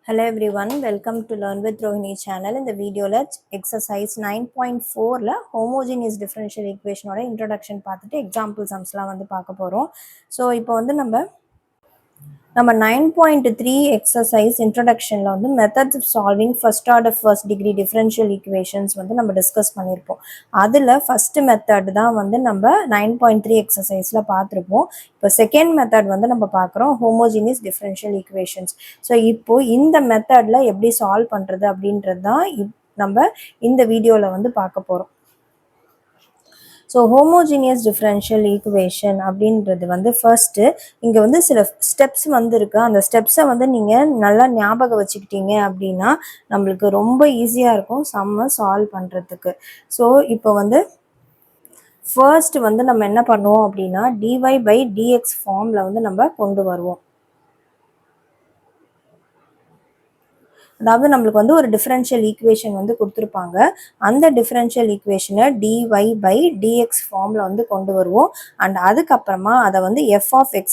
Hello everyone, welcome to Learn with Rohini channel. In the video exercise 9.4 homogeneous differential equation ஓட introduction பார்த்துட்டு example sumsலாம் வந்து பார்க்க போறோம். So இப்போ வந்து நம்ம 9.3 exercise introductionல வந்து methods of solving first order first degree differential equations வந்து நம்ம டிஸ்கஸ் பண்ணியிருப்போம். அதில் ஃபர்ஸ்ட் மெத்தட் தான் வந்து நம்ம 9.3 எக்ஸசைஸில் பார்த்துருப்போம். இப்போ செகண்ட் மெத்தட் வந்து நம்ம பார்க்குறோம் ஹோமோஜீனியஸ் டிஃப்ரென்ஷியல் ஈக்குவேஷன்ஸ். ஸோ இப்போ இந்த மெத்தடில் எப்படி சால்வ் பண்ணுறது அப்படின்றது தான் நம்ம இந்த வீடியோவில் வந்து பார்க்க போகிறோம். ஸோ ஹோமோஜீனியஸ் டிஃப்ரென்ஷியல் ஈக்குவேஷன் அப்படின்றது வந்து ஃபர்ஸ்ட்டு இங்கே வந்து சில ஸ்டெப்ஸ் வந்து இருக்குது. அந்த ஸ்டெப்ஸை வந்து நீங்கள் நல்லா ஞாபகம் வச்சுக்கிட்டீங்க அப்படின்னா நம்மளுக்கு ரொம்ப ஈஸியாக இருக்கும் சம்மை சால்வ் பண்ணுறதுக்கு. ஸோ இப்போ வந்து ஃபர்ஸ்ட் வந்து நம்ம என்ன பண்ணுவோம் அப்படின்னா dy/dx ஃபார்மில் வந்து நம்ம கொண்டு வருவோம். அதாவது நம்மளுக்கு வந்து ஒரு டிஃபரன்ஷியல் ஈக்குவேஷன் வந்து கொடுத்துருப்பாங்க. அந்த டிஃபரன்ஷியல் ஈக்குவேஷனை dy/dx ஃபார்மில் வந்து கொண்டு வருவோம். அண்ட் அதுக்கப்புறமா அதை வந்து f of x,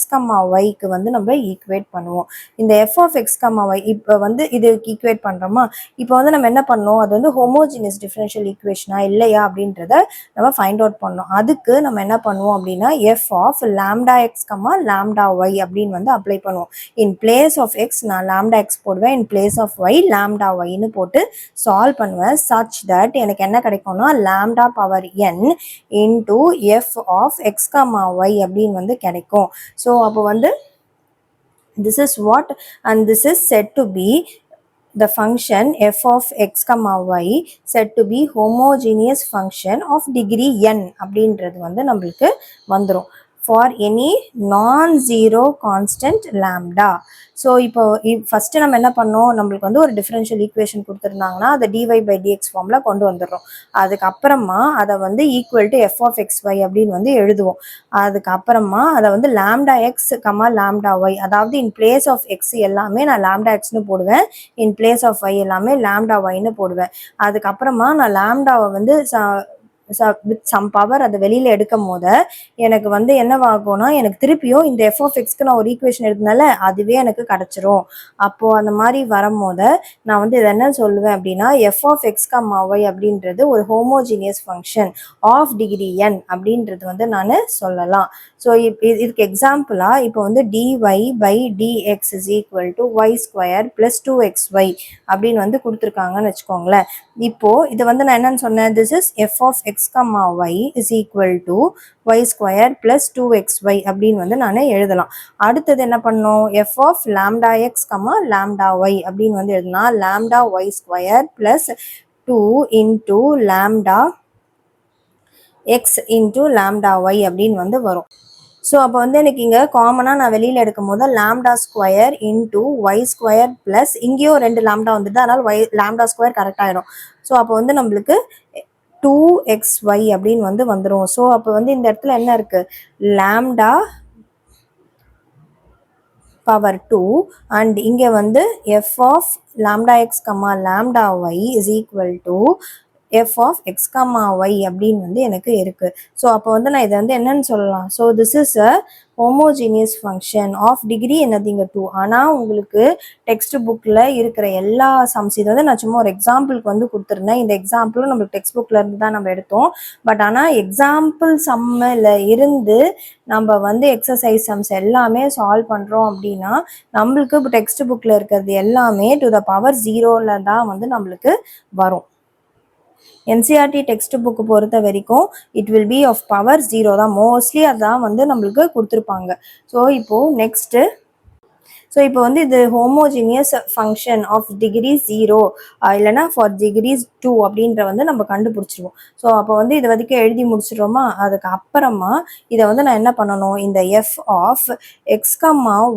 yக்கு வந்து நம்ம ஈக்குவேட் பண்ணுவோம். இந்த f of x, y இப்போ வந்து இது ஈக்குவேட் பண்ணுறோமா, இப்போ வந்து நம்ம என்ன பண்ணோம், அது வந்து ஹோமோஜினியஸ் டிஃபரன்ஷியல் ஈக்குவேஷனா இல்லையா அப்படின்றத நம்ம ஃபைண்ட் அவுட் பண்ணோம். அதுக்கு நம்ம என்ன பண்ணுவோம் அப்படின்னா f of λx, λy அப்படின்னு வந்து அப்ளை பண்ணுவோம். இன் பிளேஸ் ஆஃப் எக்ஸ் நான் λx போடுவேன், in place of y lambda yன்னு போட்டு சால்வ் பண்ணுவேன். such that எனக்கு என்ன கிடைக்கும்னா lambda power n into f of x, y அப்படின்னு வந்து கிடைக்கும். ஸோ அப்போ வந்து this is what, and this is said to be the function f of x, y said to be homogeneous function of degree n அப்படின்றது வந்து நம்மளுக்கு வந்துடும் for any non-zero constant lambda. So இப்போ ஃபஸ்ட்டு நம்ம என்ன பண்ணோம், நம்மளுக்கு வந்து ஒரு டிஃபரன்ஷியல் ஈக்குவேஷன் கொடுத்துருந்தாங்கன்னா அதை dy/dx ஃபார்மில் கொண்டு வந்துடுறோம். அதுக்கப்புறமா அதை வந்து equal to f of xy அப்படின்னு வந்து எழுதுவோம். அதுக்கப்புறமா அதை வந்து λx, λy அதாவது இன் பிளேஸ் ஆஃப் எக்ஸ் எல்லாமே நான் λxன்னு போடுவேன், இன் பிளேஸ் ஆஃப் y எல்லாமே λyன்னு போடுவேன். அதுக்கப்புறமா நான் லாம்டாவை வந்து வித் சம் பவர் அதை வெளியில் எடுக்கும் போது எனக்கு வந்து என்னவாகும்னா, எனக்கு திருப்பியும் இந்த f of xக்கு நான் ஒரு ஈக்குவேஷன் எடுத்தனால அதுவே எனக்கு கிடச்சிரும். அப்போது அந்த மாதிரி வரும்போது நான் வந்து இதை என்ன சொல்லுவேன் அப்படின்னா f of x, y அப்படின்றது ஒரு homogeneous function of degree n அப்படின்றது வந்து நான் சொல்லலாம். ஸோ இதுக்கு எக்ஸாம்பிளாக இப்போ வந்து dy/dx is equal to y² plus 2xy அப்படின்னு வந்து கொடுத்துருக்காங்கன்னு வச்சுக்கோங்களேன். இப்போது இது வந்து நான் என்னன்னு சொன்னேன், this is f of x, y is equal to y² plus 2xy அப்படின்னு வந்து நான் எழுதலாம். அடுத்தது என்ன பண்ணோம், f of λx, λy அப்படின்னு வந்து எழுதலாம். lambda y² plus 2 into lambda x into lambda y அப்படின்னு வந்து வரும். ஸோ அப்போ வந்து எனக்கு இங்கே காமனாக நான் வெளியில் எடுக்கும் போது λ² இன்டூ y² ப்ளஸ் இங்கேயும் 2 லாம்டா வந்துட்டு, அதனால் λ² கரெக்ட் ஆகிடும். ஸோ அப்போ வந்து நம்மளுக்கு 2xy அப்படின்னு வந்து வந்துடும். ஸோ அப்போ வந்து இந்த இடத்துல என்ன இருக்குது, λ பவர் 2 அண்ட் இங்கே வந்து f of λx, λy is equal to f of x, y அப்படின்னு வந்து எனக்கு இருக்கு. ஸோ அப்போ வந்து நான் இதை வந்து என்னன்னு சொல்லலாம், so this is a homogeneous function of degree என்னதுங்க 2. ஆனால் உங்களுக்கு டெக்ஸ்ட் புக்கில் இருக்கிற எல்லா சம்ஸ், இது வந்து நான் சும்மா ஒரு எக்ஸாம்பிளுக்கு வந்து கொடுத்துருந்தேன். இந்த எக்ஸாம்பிளும் நம்மளுக்கு டெக்ஸ்ட் புக்கில் இருந்து தான் நம்ம எடுத்தோம். பட் ஆனால் எக்ஸாம்பிள் சம்மில் இருந்து நம்ம வந்து எக்ஸசைஸ் சம்ஸ் எல்லாமே சால்வ் பண்ணுறோம் அப்படின்னா நம்மளுக்கு இப்போ டெக்ஸ்ட் புக்கில் இருக்கிறது எல்லாமே டு த பவர் 0ல தான் வந்து நம்மளுக்கு வரும். என்சிஆர்டி டெக்ஸ்ட் புக்கு பொறுத்த வரைக்கும் it will be of power 0 தான், மோஸ்ட்லி அதான் வந்து நம்மளுக்கு கொடுத்துருப்பாங்க. ஸோ இப்போது நெக்ஸ்ட்டு, ஸோ இப்போ வந்து இது ஹோமோஜீனியஸ் ஃபங்க்ஷன் ஆஃப் டிகிரி 0 இல்லைனா ஃபார் டிகிரிஸ் 2 அப்படின்ற வந்து நம்ம கண்டுபிடிச்சிருவோம். ஸோ அப்போ வந்து இதை வரைக்கும் எழுதி முடிச்சிடுறோமா, அதுக்கு அப்புறமா இதை வந்து நான் என்ன பண்ணணும், இந்த எஃப் ஆஃப் எக்ஸ்,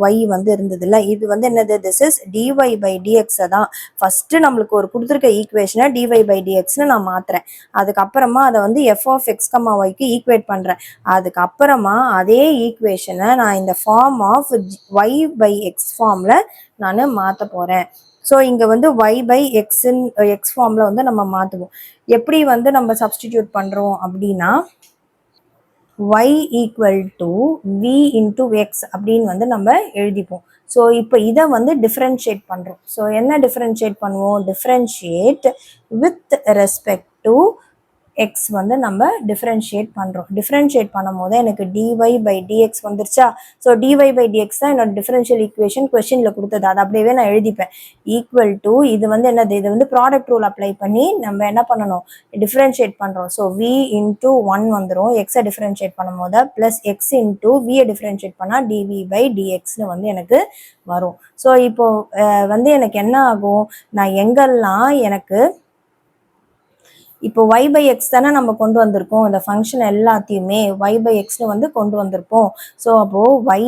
ஒய் வந்து இருந்ததுல்ல, இது வந்து என்னது, திஸ் இஸ் dy/dx தான். ஃபஸ்ட்டு நம்மளுக்கு ஒரு கொடுத்துருக்க ஈக்குவேஷனை dy/dxன்னு நான் மாற்றுறேன். அதுக்கப்புறமா அதை வந்து எஃப் ஆஃப் எக்ஸ், ஒய்க்கு ஈக்குவேட் பண்ணுறேன். அதுக்கப்புறமா அதே ஈக்குவேஷனை நான் இந்த ஃபார்ம் ஆஃப் y/x ஃபார்மில் நான் மாற்ற போகிறேன். ஸோ இங்கே வந்து y/x ஃபார்மில் வந்து நம்ம மாற்றுவோம். எப்படி வந்து நம்ம சப்ஸ்டிடியூட் பண்ணுறோம் அப்படின்னா y equal to v into X அப்படின்னு வந்து நம்ம எழுதிப்போம். ஸோ இப்போ இதை வந்து டிஃப்ரென்ஷியேட் பண்ணுறோம். ஸோ என்ன டிஃப்ரென்ஷியேட் பண்ணுவோம்? Differentiate with respect to X வந்து நம்ம டிஃப்ரென்ஷியேட் பண்ணுறோம். டிஃப்ரென்ஷியேட் பண்ணும் போது எனக்கு டிஒய் பை டிஎக்ஸ் வந்துருச்சா? ஸோ டிஒய் பை டிஎக்ஸ் தான் என்னோட டிஃப்ரென்ஷியல் ஈக்குவேஷன் கொஸ்டினில் கொடுத்தது. அதை அப்படியே நான் எழுதிப்பேன். ஈக்குவல் டு இது வந்து என்னது? இது வந்து ப்ராடக்ட் ரூல் அப்ளை பண்ணி நம்ம என்ன பண்ணணும்? டிஃப்ரென்ஷியேட் பண்ணுறோம். ஸோ வி இன்டூ 1 வந்துடும் எக்ஸை டிஃப்ரென்ஷியேட் பண்ணும் போது, ப்ளஸ் எக்ஸ் இன்டூ வியை டிஃப்ரென்ஷியேட் பண்ணால் டிவி பை டிஎக்ஸ்னு வந்து எனக்கு வரும். ஸோ இப்போ வந்து எனக்கு என்ன ஆகும்? நான் எங்கெல்லாம் எனக்கு இப்போ y by x தானே நம்ம கொண்டு வந்திருக்கோம். இந்த ஃபங்க்ஷன் எல்லாத்தையுமே y by xன்னு வந்து கொண்டு வந்திருப்போம். ஸோ அப்போ y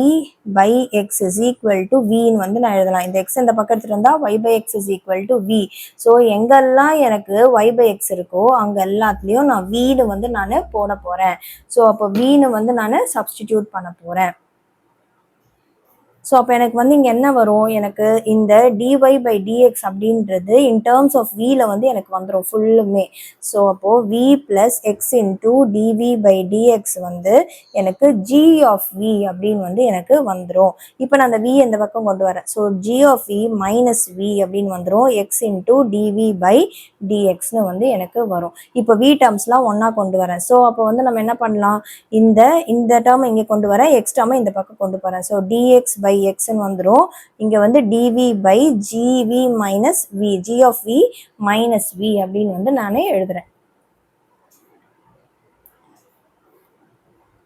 by x is equal to vன்னு வந்து நான் எழுதலாம். இந்த x இந்த பக்கம் எடுத்துட்டு வந்தா y by x is equal to v. So எங்கெல்லாம் எனக்கு y by x இருக்கோ அங்க எல்லாத்துலயும் நான் vன்னு வந்து நான் போட போறேன். ஸோ அப்போ vன்னு வந்து நான் சப்ஸ்டிடியூட் பண்ண போறேன். ஸோ அப்போ எனக்கு வந்து இங்கே என்ன வரும்? எனக்கு இந்த டிஒய் பை டிஎக்ஸ் அப்படின்றது இன் டேர்ம்ஸ் ஆஃப் வியில் வந்து எனக்கு வந்துடும் ஃபுல்லுமே. ஸோ அப்போது v plus x into TV by d x வந்து எனக்கு ஜி ஆஃப் வி அப்படின்னு வந்து எனக்கு வந்துடும். இப்போ நான் அந்த வி இந்த பக்கம் கொண்டு வரேன். So g of v minus v அப்படின்னு வந்துடும். எக்ஸ் இன்டூ டிவி பை டிஎக்ஸ்னு வந்து எனக்கு வரும். இப்போ வி டேர்ம்ஸ்லாம் ஒன்றா கொண்டு வரேன். ஸோ அப்போ வந்து நம்ம என்ன பண்ணலாம்? இந்த டேர்ம் இங்கே கொண்டு வரேன், எக்ஸ் டேர்மை இந்த பக்கம் கொண்டு போகிறேன். ஸோ டிஎக்ஸ் பை எக்ஸ்ன்னு வந்துடும். இங்கே வந்து d v by g v minus v, g of v minus v அப்படின்னு வந்து நானே எழுதுறேன்.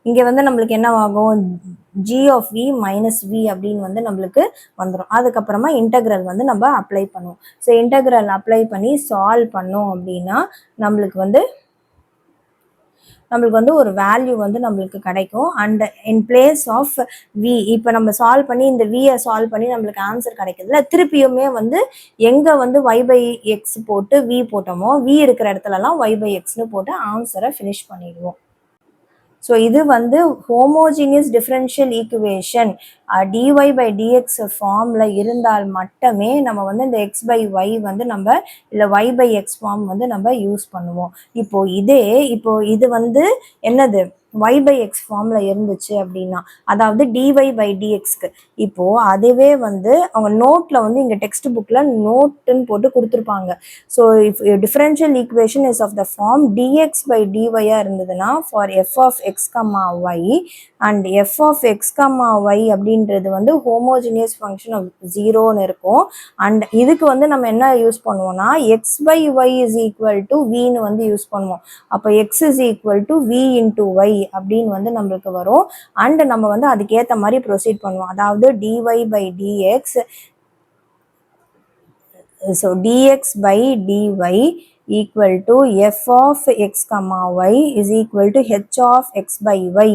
இங்கே வந்து நம்மளுக்கு என்ன ஆகும்? G of v minus v அப்படின்னு வந்து நம்மளுக்கு வந்துடும். அதுக்கப்புறமா இன்டெக்ரல் வந்து நம்ம அப்ளை பண்ணுவோம். ஸோ இன்டெக்ரல் அப்ளை பண்ணி சால்வ் பண்ணோம் அப்படின்னா நம்மளுக்கு வந்து ஒரு வேல்யூ வந்து நம்மளுக்கு கிடைக்கும். And in place of v இப்போ நம்ம சால்வ் பண்ணி இந்த வியை சால்வ் பண்ணி நம்மளுக்கு ஆன்சர் கிடைக்குதுல, திருப்பியுமே வந்து எங்கே வந்து ஒய் பை எக்ஸ் போட்டு வி போட்டோமோ வி இருக்கிற இடத்துலலாம் ஒய் பை எக்ஸ்னு போட்டு ஆன்சரை ஃபினிஷ் பண்ணிடுவோம். ஸோ இது வந்து homogeneous differential equation d y by d x ஃபார்மில் இருந்தால் மட்டுமே நம்ம வந்து இந்த எக்ஸ் பை ஒய் வந்து நம்ம இல்லை ஒய் பை எக்ஸ் ஃபார்ம் வந்து நம்ம யூஸ் பண்ணுவோம். இப்போ இது வந்து என்னது? y by x ஃபார்ம்ல இருந்துச்சு அப்படின்னா, அதாவது dy by dxக்கு இப்போ அதுவே வந்து அவங்க நோட்ல வந்து இங்க டெக்ஸ்ட் புக்ல நோட்டுன்னு போட்டு கொடுத்துருப்பாங்க. So if differential equation is of the form dx by dy இருந்ததுன்னா for f of x, y and f of x, y அப்படின்றது வந்து ஹோமோஜினியஸ் ஃபங்க்ஷன் ஆஃப் 0ன்னு இருக்கும். அண்ட் இதுக்கு வந்து நம்ம என்ன யூஸ் பண்ணுவோம்னா x by y is equal to vன்னு வந்து யூஸ் பண்ணுவோம். அப்போ x is equal to v into y அப்படின்னு வந்து நம்மளுக்கு வரும். அண்ட் நம்ம வந்து அதுக்கேற்ற மாதிரி ப்ரொசீட் பண்ணுவோம். அதாவது dy by dx, so dx by dy equal to f of x, y is equal to h of x by y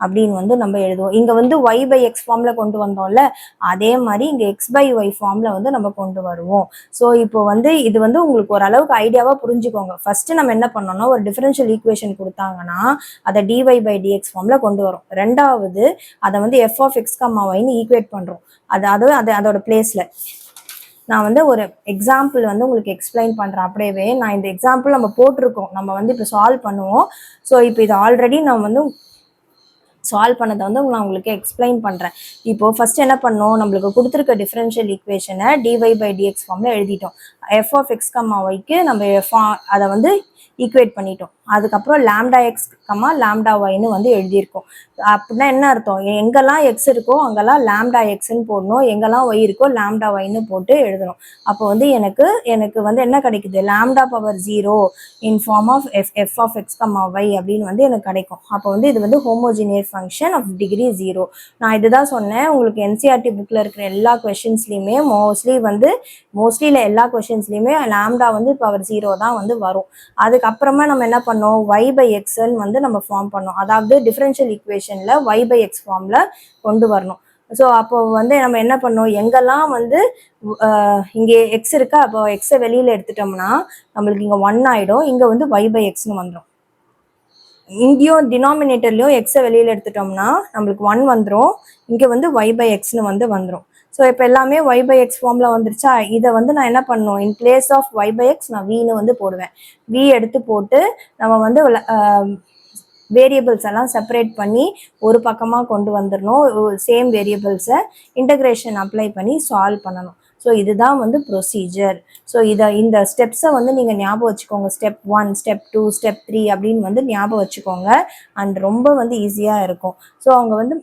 அப்படின்னு வந்து நம்ம எழுதுவோம். இங்க வந்து y by x ஃபார்ம்ல கொண்டு வந்தோம்ல, அதே மாதிரி இங்க x by y ஃபார்ம்ல வந்து நம்ம கொண்டு வருவோம். ஸோ இப்போ வந்து இது வந்து உங்களுக்கு ஓரளவுக்கு ஐடியாவா புரிஞ்சுக்கோங்க. ஃபர்ஸ்ட் நம்ம என்ன பண்ணோம்னா ஒரு டிஃபரன்ஷியல் ஈக்குவேஷன் கொடுத்தாங்கன்னா அதை dy by dx ஃபார்ம்ல கொண்டு வரும். ரெண்டாவது அதை வந்து f of x, yன்னு ஈக்குவேட் பண்றோம். அதோட பிளேஸ்ல நான் வந்து ஒரு எக்ஸாம்பிள் வந்து உங்களுக்கு எக்ஸ்பிளைன் பண்ணுறேன். அப்படியே நான் இந்த எக்ஸாம்பிள் நம்ம போட்டிருக்கோம், நம்ம வந்து இப்போ சால்வ் பண்ணுவோம். ஸோ இப்போ இது ஆல்ரெடி நான் வந்து சால்வ் பண்ணதை வந்து நான் உங்களுக்கு எக்ஸ்பிளைன் பண்ணுறேன். இப்போ ஃபர்ஸ்ட் என்ன பண்ணோம்? நம்மளுக்கு கொடுத்துருக்க டிஃபரன்ஷியல் ஈக்குவேஷனை டிஒய் பை டிஎக்ஸ் ஃபார்மில் எழுதிட்டோம். எஃப் ஆஃப் எக்ஸ், ஒய்க்கு நம்ம அதை வந்து ஈக்குவேட் பண்ணிட்டோம். அதுக்கப்புறம் லாம்டா எக்ஸ், லாம்டா ஒய்னு வந்து எழுதியிருக்கோம். அப்படின்னா என்ன அர்த்தம்? எங்கெல்லாம் எக்ஸ் இருக்கோ அங்கெல்லாம் லாம்டா எக்ஸ்ன்னு போடணும், எங்கெல்லாம் ஒய் இருக்கோ லாம்டா ஒய்னு போட்டு எழுதணும். அப்போ வந்து எனக்கு வந்து என்ன கிடைக்குது? Lambda power 0 in form of f of x, y அப்படின்னு வந்து எனக்கு கிடைக்கும். அப்போ வந்து இது வந்து ஹோமோஜினியஸ் ஃபங்க்ஷன் ஆஃப் டிகிரி 0. நான் இதுதான் சொன்னேன். உங்களுக்கு என்சிஆர்டி புக்கில் இருக்கிற எல்லா கொஷின்ஸ்லையுமே மோஸ்ட்லி இல்லை எல்லா கொஷின்ஸ்லையுமே லாம்டா வந்து பவர் 0 தான் வந்து வரும். அதுக்கப்புறமா நம்ம என்ன பண்ணோம்? y by xன்னு வந்து நம்ம ஃபார்ம் பண்ணோம். அதாவது டிஃபரன்ஷியல் ஈக்குவேஷன்ல y by x ஃபார்ம்ல கொண்டு வரணும். ஸோ அப்போ வந்து நம்ம என்ன பண்ணோம்? எங்கெல்லாம் வந்து இங்கே எக்ஸ் இருக்கா, அப்போ எக்ஸை வெளியில எடுத்துட்டோம்னா நம்மளுக்கு இங்கே 1 ஆயிடும். இங்கே வந்து y by xன்னு வந்துடும். இங்கேயும் டினாமினேட்டர்லையும் எக்ஸை வெளியில எடுத்துட்டோம்னா நம்மளுக்கு 1 வந்துடும். இங்கே வந்து y by xன்னு வந்து வந்துடும். ஸோ இப்போ எல்லாமே y by x ஃபார்ம்ல வந்துருச்சா? இதை வந்து நான் என்ன பண்ணும்? In place of y by x நான் vன்னு வந்து போடுவேன். v எடுத்து போட்டு நம்ம வந்து வேரியபிள்ஸ் எல்லாம் செப்பரேட் பண்ணி ஒரு பக்கமாக கொண்டு வந்துடணும். சேம் வேரியபிள்ஸை இன்டகிரேஷன் அப்ளை பண்ணி சால்வ் பண்ணணும். ஸோ இதுதான் வந்து ப்ரொசீஜர். ஸோ இந்த ஸ்டெப்ஸை வந்து நீங்கள் ஞாபகம் வச்சுக்கோங்க. ஸ்டெப் 1, ஸ்டெப் 2, ஸ்டெப் 3 அப்படின்னு வந்து ஞாபகம் வச்சுக்கோங்க. அண்ட் ரொம்ப வந்து ஈஸியாக இருக்கும். ஸோ அவங்க வந்து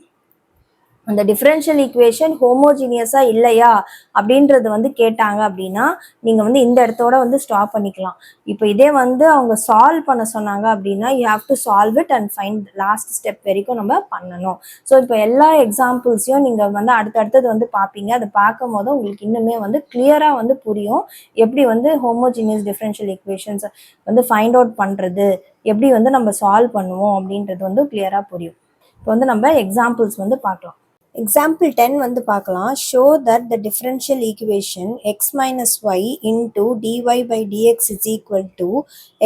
அந்த டிஃபரன்ஷியல் ஈக்குவேஷன் ஹோமோஜீனியஸா இல்லையா அப்படின்றது வந்து கேட்டாங்க அப்படின்னா நீங்கள் வந்து இந்த இடத்தோட வந்து ஸ்டாப் பண்ணிக்கலாம். இப்போ இதே வந்து அவங்க சால்வ் பண்ண சொன்னாங்க அப்படின்னா you have to solve it and find last step வரைக்கும் நம்ம பண்ணணும். ஸோ இப்போ எல்லா எக்ஸாம்பிள்ஸையும் நீங்கள் வந்து அடுத்தடுத்தது வந்து பார்ப்பீங்க. அதை பார்க்கும் போது உங்களுக்கு இன்னுமே வந்து கிளியராக வந்து புரியும் எப்படி வந்து ஹோமோஜீனியஸ் டிஃபரன்ஷியல் ஈக்குவேஷன்ஸ் வந்து ஃபைண்ட் அவுட் பண்ணுறது, எப்படி வந்து நம்ம சால்வ் பண்ணுவோம் அப்படின்றது வந்து கிளியராக புரியும். இப்போ வந்து நம்ம எக்ஸாம்பிள்ஸ் வந்து பார்க்கலாம். Example 10 வந்து பார்க்கலாம். Show that the differential equation x minus y into dy by dx is equal to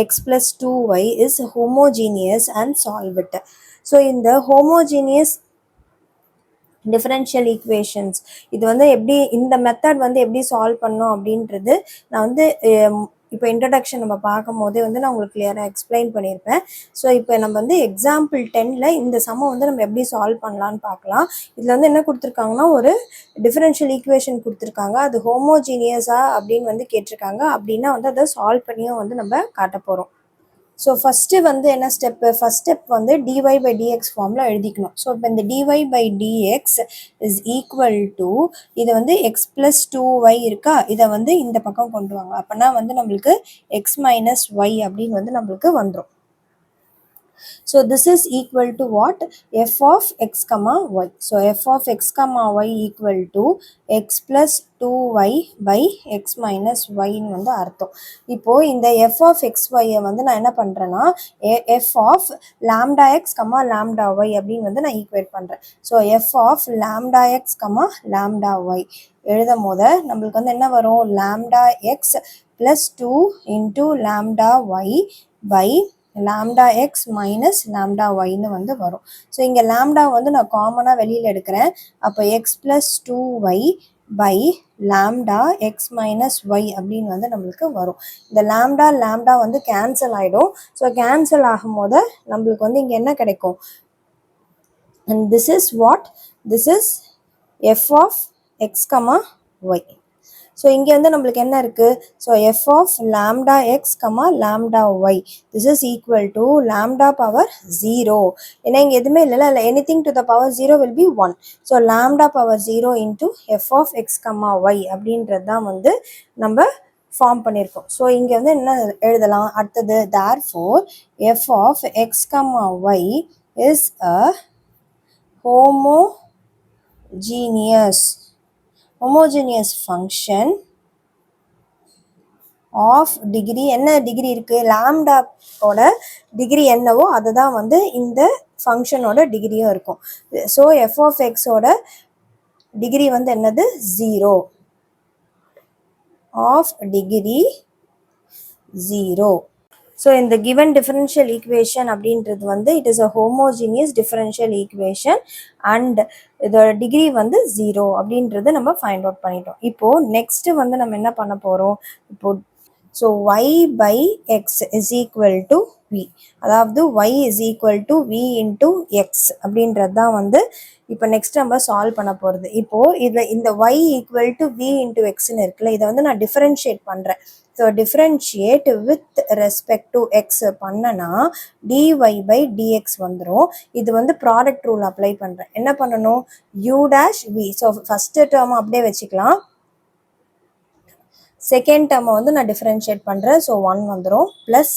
x plus 2y is homogeneous and solve it. So இந்த homogeneous டிஃபரன்ஷியல் ஈக்குவேஷன்ஸ் இது வந்து எப்படி இந்த மெத்தட் வந்து எப்படி சால்வ் பண்ணோம் அப்படின்றது நான் வந்து இப்போ இன்ட்ரடக்ஷன் நம்ம பார்க்கும் போதே வந்து நான் உங்களுக்கு கிளியராக எக்ஸ்பிளைன் பண்ணியிருப்பேன். ஸோ இப்போ நம்ம வந்து எக்ஸாம்பிள் 10ல் இந்த சம்மை வந்து நம்ம எப்படி சால்வ் பண்ணலான்னு பார்க்கலாம். இதில் வந்து என்ன கொடுத்துருக்காங்கன்னா ஒரு டிஃபரன்ஷியல் ஈக்குவேஷன் கொடுத்துருக்காங்க. அது ஹோமோஜீனியஸா அப்படின்னு வந்து கேட்டிருக்காங்க. அப்படின்னா வந்து அதை சால்வ் பண்ணியும் வந்து நம்ம காட்ட போகிறோம். ஸோ ஃபஸ்ட்டு வந்து என்ன ஸ்டெப்பு, ஃபஸ்ட் ஸ்டெப் வந்து dy by dx ஃபார்மில் எழுதிக்கணும். ஸோ இப்போ இந்த dy by dx is equal to இதை வந்து எக்ஸ் ப்ளஸ் 2y இருக்கா, இதை வந்து இந்த பக்கம் கொண்டு வாங்க. அப்போனா வந்து நம்மளுக்கு எக்ஸ் மைனஸ் ஒய் அப்படின்னு வந்து நம்மளுக்கு வந்துடும். So this is equal to what? F of x comma y. So f of x comma y equal to x plus 2y by x minus y வந்து அர்த்தம். இப்போ இந்த f of xy வந்து நான் என்ன பண்றேன்னா f of lambda x comma lambda y அப்படின்னு வந்து நான் ஈக்குவேட் பண்றேன். So f of lambda x comma lambda y எழுதும் போது நம்மளுக்கு வந்து என்ன வரும், lambda x plus 2 into lambda y by lambda x minus lambda yன்னு வந்து வரும். ஸோ இங்கே lambda வந்து நான் காமனாக வெளியில் எடுக்கிறேன். அப்போ x plus 2y by lambda x minus y அப்படின்னு வந்து நம்மளுக்கு வரும். இந்த lambda வந்து கேன்சல் ஆகிடும். ஸோ கேன்சல் ஆகும் போது நம்மளுக்கு வந்து இங்கே என்ன கிடைக்கும், and this is what, this is f of x comma y. So இங்கே வந்து நம்மளுக்கு என்ன இருக்குது, so f of lambda x comma lambda y this is equal to lambda power 0. ஏன்னா இங்கே எதுவுமே இல்லை, anything to the power 0 will be 1. So lambda power 0 into f of x comma y அப்படின்றது தான் வந்து நம்ம ஃபார்ம் பண்ணியிருக்கோம். ஸோ இங்கே வந்து என்ன எழுதலாம், அடுத்தது therefore f of x comma y is a homogeneous function of degree, என்ன டிகிரி இருக்குது, லாம்டாவோட டிகிரி என்னவோ அதுதான் வந்து இந்த ஃபங்க்ஷனோட டிகிரியும் இருக்கும். ஸோ எஃப் ஆஃப் எக்ஸோட டிகிரி வந்து என்னது, 0 ஆஃப் டிகிரி 0. ஸோ இந்த given differential equation அப்படின்றது வந்து it is a homogeneous differential equation and இதோட டிகிரி வந்து 0 அப்படின்றத நம்ம ஃபைண்ட் அவுட் பண்ணிட்டோம். இப்போது நெக்ஸ்ட்டு வந்து நம்ம என்ன பண்ண போகிறோம், இப்போது so y by x is equal to v, அதாவது y is equal to v into x அப்படின்றது தான் வந்து இப்போ நெக்ஸ்ட் நம்ம சால்வ் பண்ண போகிறது. இப்போது இதில் இந்த y equal to v into xன்னு இருக்குல்ல, இதை வந்து நான் டிஃபரன்ஷியேட் பண்ணுறேன். So differentiate with respect to x பண்ணனா dy by dx வந்துடும். இது வந்து ப்ராடக்ட் ரூல் அப்ளை பண்ணுறேன். என்ன பண்ணணும், u dash v. So first term அப்படியே வச்சுக்கலாம், செகண்ட் டேர்மை வந்து நான் டிஃப்ரென்ஷியேட் பண்ணுறேன். ஸோ 1 வந்துடும் ப்ளஸ்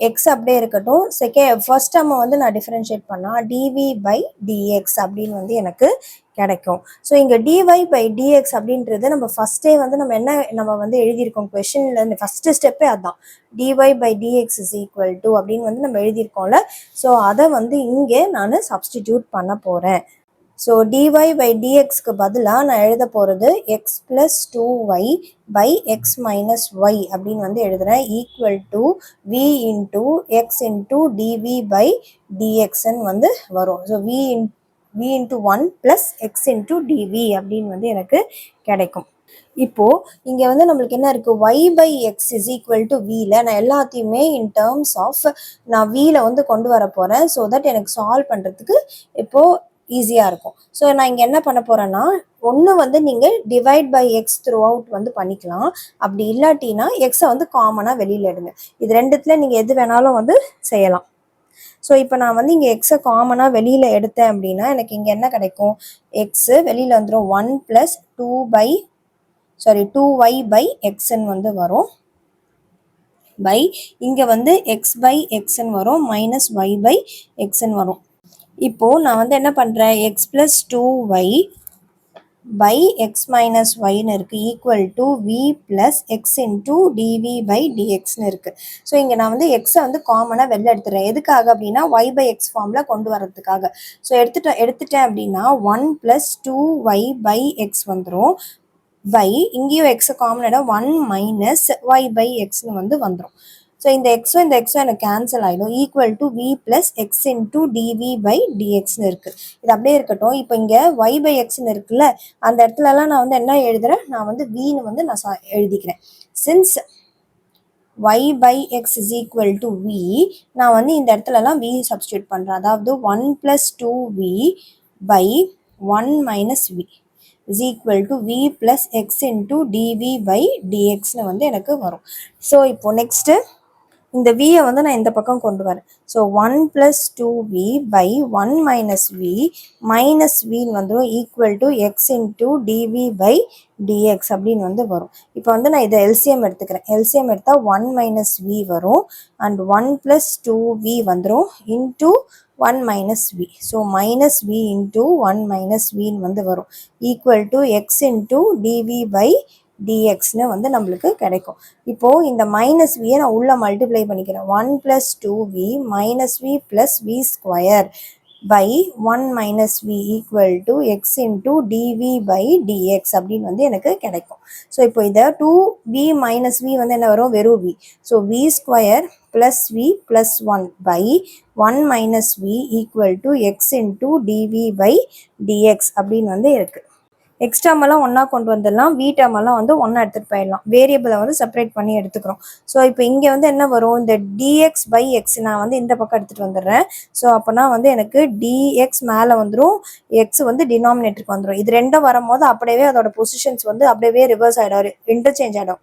எக்ஸ் அப்படியே இருக்கட்டும். ஃபர்ஸ்ட் டேர்மை வந்து நான் டிஃப்ரென்ஷியேட் பண்ணால் dv by dx அப்படின்னு வந்து எனக்கு கிடைக்கும். ஸோ இங்கே dy by dx அப்படின்றது நம்ம ஃபஸ்ட்டே வந்து நம்ம வந்து எழுதியிருக்கோம் கொஷனில், இந்த ஃபஸ்ட்டு ஸ்டெப்பே அதுதான், dy by dx is equal to அப்படின்னு வந்து நம்ம எழுதியிருக்கோம்ல. ஸோ அதை வந்து இங்கே நான் சப்ஸ்டிடியூட் பண்ண போகிறேன். ஸோ dy by dxக்கு பதிலாக நான் எழுத போகிறது x plus 2y by x minus y அப்படின்னு வந்து எழுதுகிறேன், equal to v into x into dv by dxன்னு வந்து வரும். So v into 1 plus x into dv அப்படின்னு வந்து எனக்கு கிடைக்கும். இப்போ இங்க வந்து நம்மளுக்கு என்ன இருக்கு, y by x is equal to vல நான் எல்லாத்தையுமே இன் டேர்ம்ஸ் ஆஃப் நான் vல வந்து கொண்டு வர போறேன். ஸோ தட் எனக்கு சால்வ் பண்றதுக்கு இப்போ ஈஸியா இருக்கும். ஸோ நான் இங்க என்ன பண்ண போறேன்னா, ஒன்று வந்து நீங்க divide by x throughout வந்து பண்ணிக்கலாம். அப்படி இல்லாட்டினா எக்ஸை வந்து காமனாக வெளியில எடுங்க. இது ரெண்டுத்துல நீங்க எது வேணாலும் வந்து செய்யலாம். ஸோ இப்போ நான் வந்து இங்கே எக்ஸை காமனாக வெளியில் எடுத்தேன் அப்படின்னா எனக்கு இங்கே என்ன கிடைக்கும், எக்ஸு வெளியில் வந்துடும் 1 + 2y by xன்னு வந்து வரும். பை இங்கே வந்து எக்ஸ் பை எக்ஸ்ன்னு வரும், மைனஸ் ஒய் பை எக்ஸ்ன்னு வரும். இப்போது நான் வந்து என்ன பண்ணுறேன், X + 2y by x minus yன்னு இருக்கு equal to v plus x into dv by dxன்னு இருக்கு. ஸோ இங்கே நான் வந்து எக்ஸை வந்து காமனாக வெளில எடுத்துறேன். எதுக்காக அப்படின்னா y by x ஃபார்மில் கொண்டு வரதுக்காக. ஸோ எடுத்துட்டேன் அப்படின்னா 1 + 2y by x வந்துடும். பை இங்கேயும் எக்ஸை காமனாக 1 மைனஸ் y by xன்னு வந்து வந்துடும். ஸோ இந்த எக்ஸும் எனக்கு கேன்சல் ஆகிடும். Equal to v + x into dv by dxன்னு இருக்குது. இது அப்படியே இருக்கட்டும். இப்போ இங்கே y by xன்னு இருக்குல்ல, அந்த இடத்துலலாம் நான் வந்து என்ன எழுதுறேன், நான் வந்து vன்னு வந்து நான் எழுதிக்கிறேன். Since y by x is equal to v, நான் வந்து இந்த இடத்துலலாம் v சப்ஸ்டியூட் பண்ணுறேன். அதாவது 1 + 2v by 1 minus v is equal to v plus x into dv by dxன்னு வந்து எனக்கு வரும். ஸோ இப்போ நெக்ஸ்ட்டு இந்த vயை வந்து நான் இந்த பக்கம் கொண்டு வரேன். So 1 + 2v by 1 minus v minus வின்னு வந்துடும் equal to x into TV by dx அப்படின்னு வந்து வரும். இப்போ வந்து நான் இதை எல்சிஎம் எடுத்துக்கிறேன். எல்சிஎம் எடுத்தால் 1 minus v வரும் அண்ட் 1 + 2v வந்துடும் into 1 minus v. So minus v into 1 minus vன்னு வந்து வரும் equal to x into TV by dxன்னு வந்து நம்மளுக்கு கிடைக்கும். இப்போ இந்த மைனஸ் வியை நான் உள்ள மல்டிப்ளை பண்ணிக்கிறேன். 1 + 2v minus v + v square by 1 minus v equal to x into dv by dx அப்படின்னு வந்து எனக்கு கிடைக்கும். ஸோ இப்போ இதை 2v minus v வந்து என்ன வரும், வெறும் v. So v square plus v plus 1 by 1 minus v equal to x into dv by dx அப்படின்னு வந்து இருக்கு. எக்ஸ் டேர்மெல்லாம் ஒன்றா கொண்டு வந்துடலாம், வி டேர்மெல்லாம் வந்து ஒன்றா எடுத்துகிட்டு போயிடலாம். வேரியபிளை வந்து செப்பரேட் பண்ணி எடுத்துக்கிறோம். ஸோ இப்போ இங்கே வந்து என்ன வரும், இந்த டிஎக்ஸ் பை எக்ஸ் நான் வந்து இந்த பக்கம் எடுத்துகிட்டு வந்துடுறேன். ஸோ அப்போனா வந்து எனக்கு டிஎக்ஸ் மேலே வந்துடும், எக்ஸ் வந்து டினாமினேட்டருக்கு வந்துடும். இது ரெண்டும் வரும்போது அப்படியே அதோட பொசிஷன்ஸ் வந்து அப்படியே ரிவர்ஸ் ஆகிடும், இன்டர்சேஞ்ச் ஆகிடும்,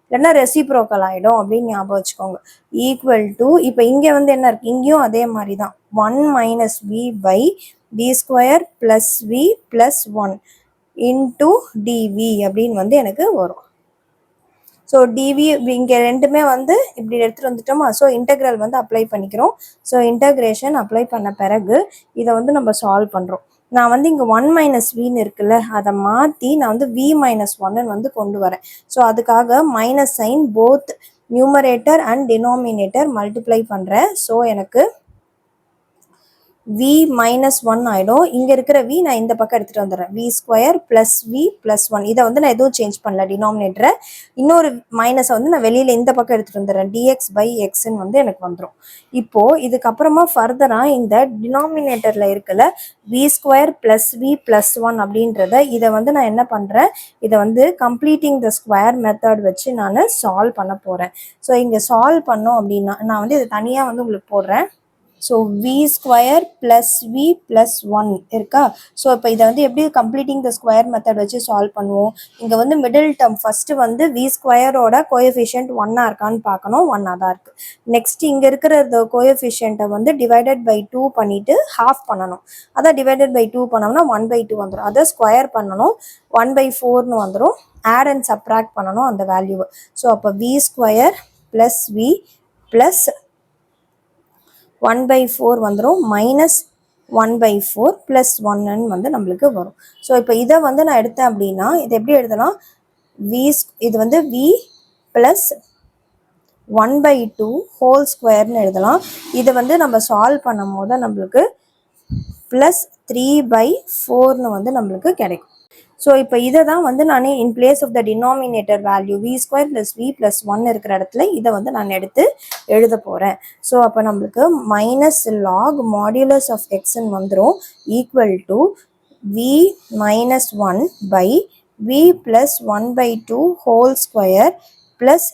இல்லைன்னா ரெசிப்ரோக்கல் ஆகிடும் அப்படின்னு ஞாபகம் வச்சுக்கோங்க. ஈக்குவல் டு இப்போ இங்கே வந்து என்ன இருக்குது, இங்கேயும் அதே மாதிரி தான் 1 minus v by v square plus v plus 1 into TV அப்படின்னு வந்து எனக்கு வரும். ஸோ டிவி இங்கே ரெண்டுமே வந்து இப்படி எடுத்துகிட்டு வந்துட்டோமா. ஸோ இன்டெக்ரல் வந்து அப்ளை பண்ணிக்கிறோம். ஸோ இன்டகிரேஷன் அப்ளை பண்ண பிறகு இதை வந்து நம்ம சால்வ் பண்ணுறோம். நான் வந்து இங்கே 1 minus vன்னு இருக்குல்ல, அதை மாற்றி நான் வந்து v minus 1 வந்து கொண்டு வரேன். ஸோ அதுக்காக minus sign both numerator and denominator multiply பண்ணுறேன். ஸோ எனக்கு v minus 1 ஆகிடும். இங்கே இருக்கிற v நான் இந்த பக்கம் எடுத்துகிட்டு வந்துடுறேன். v square plus v plus 1. இதை வந்து நான் எதுவும் சேஞ்ச் பண்ணல டினாமினேட்டரை. இன்னொரு மைனஸை வந்து நான் வெளியில் இந்த பக்கம் எடுத்துகிட்டு வந்துடுறேன். dx பை எக்ஸ்ன்னு வந்து எனக்கு வந்துடும். இப்போது இதுக்கப்புறமா ஃபர்தராக இந்த டினாமினேட்டரில் இருக்கல v square plus v plus 1 அப்படின்றத இதை வந்து நான் என்ன பண்ணுறேன், இதை வந்து கம்ப்ளீட்டிங் த ஸ்கொயர் மெத்தட் வச்சு நான் சால்வ் பண்ண போகிறேன். ஸோ இங்கே சால்வ் பண்ணோம் அப்படின்னா நான் வந்து இதை தனியாக வந்து உங்களுக்கு போடுறேன். So v square plus v plus 1 இருக்கா. ஸோ இப்போ இதை வந்து எப்படி கம்ப்ளீட்டிங் த ஸ்கொயர் மெத்தட் வச்சு சால்வ் பண்ணுவோம். இங்கே வந்து மிடில் டேர்ம் ஃபஸ்ட்டு வந்து v ஸ்கொயரோட கோஎஃபிஷியன்ட் 1 இருக்கான்னு பார்க்கணும். 1 தான் இருக்குது. நெக்ஸ்ட் இங்கே இருக்கிற கோஎஃபிஷியன்ட்டை வந்து டிவைடட் பை 2 பண்ணிவிட்டு ஹாஃப் பண்ணணும். அதான் டிவைடட் பை 2 பண்ணோம்னா 1/2 வந்துடும். அதை ஸ்கொயர் பண்ணணும், 1/4ன்னு வந்துடும். ஆட் அண்ட் சப்ராக்ட் பண்ணணும் அந்த வேல்யூவை. ஸோ அப்போ v square plus v plus 1/4 வந்துடும் மைனஸ் 1/4 ப்ளஸ் 1 வந்து நம்மளுக்கு வரும். ஸோ இப்போ இதை வந்து நான் எடுத்தேன் அப்படின்னா இதை எப்படி எழுதலாம், இது வந்து v ப்ளஸ் 1/2 ஹோல் ஸ்கொயர்னு எழுதலாம். இதை வந்து நம்ம சால்வ் பண்ணும் போது நம்மளுக்கு ப்ளஸ் 3/4ன்னு வந்து நம்மளுக்கு கிடைக்கும். ஸோ இப்போ இதை தான் வந்து நான் in place of the denominator value v square plus v plus 1 இருக்கிற இடத்துல இதை வந்து நான் எடுத்து எழுத போகிறேன். ஸோ அப்போ நம்மளுக்கு மைனஸ் லாக் மாடுலஸ் ஆஃப் எக்ஸ்ன்னு வந்துடும் equal to v minus 1 by v plus 1 by 2 whole square plus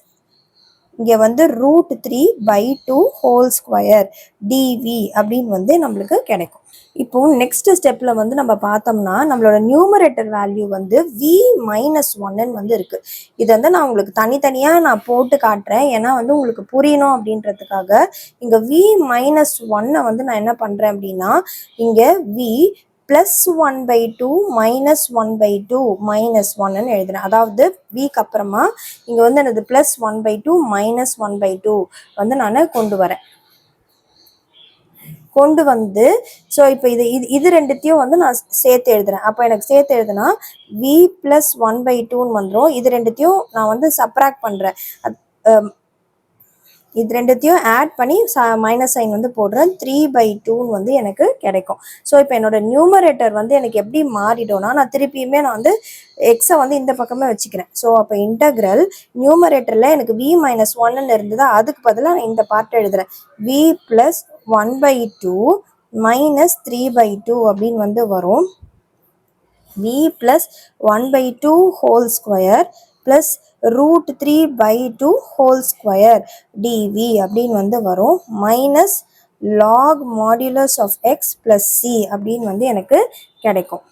இங்கே வந்து √3/2 whole square dv அப்படின்னு வந்து நம்மளுக்கு கிடைக்கும். இப்போ நெக்ஸ்ட் ஸ்டெப்ல வந்து நம்ம பார்த்தோம்னா நம்மளோட நியூமரேட்டர் வேல்யூ வந்து v மைனஸ் ஒன்னு வந்து இருக்கு. இது வந்து நான் உங்களுக்கு தனித்தனியாக நான் போட்டு காட்டுறேன், ஏன்னா வந்து உங்களுக்கு புரியணும் அப்படின்றதுக்காக. இங்கே v மைனஸ் ஒன்னை வந்து நான் என்ன பண்ணுறேன் அப்படின்னா, இங்கே v ப்ளஸ் 1/2 மைனஸ் 1/2 மைனஸ் ஒன்னு எழுதுறேன். அதாவது விக்கு அப்புறமா இங்கே வந்து எனது ப்ளஸ் 1/2 மைனஸ் 1/2 வந்து நான் கொண்டு வந்து ஸோ இப்போ இது ரெண்டுத்தையும் வந்து நான் சேர்த்து எழுதுறேன். அப்போ எனக்கு சேர்த்து எழுதுனா v ப்ளஸ் 1/2ன்னு வந்துடும். இது ரெண்டுத்தையும் நான் வந்து சப்ராக்ட் பண்ணுறேன். இது ரெண்டுத்தையும் ஆட் பண்ணி மைனஸ் சைன் வந்து போடுறேன். 3/2ன்னு வந்து எனக்கு கிடைக்கும். ஸோ இப்போ என்னோட நியூமரேட்டர் வந்து எனக்கு எப்படி மாறிடும்னா, நான் திருப்பியுமே நான் வந்து எக்ஸை வந்து இந்த பக்கமே வச்சுக்கிறேன். ஸோ அப்போ இன்டகிரல் நியூமரேட்டரில் எனக்கு v மைனஸ் ஒன்னு இருந்ததா, அதுக்கு பதிலாக நான் இந்த பார்ட்டை எழுதுறேன். v ப்ளஸ் 1/2 மைனஸ் 3/2 அப்படின்னு வந்து வரும். v plus 1/2 whole square plus √3/2 whole square dv அப்படின்னு வந்து வரும். Minus log modulus of x plus C அப்படின்னு வந்து எனக்கு கிடைக்கும்.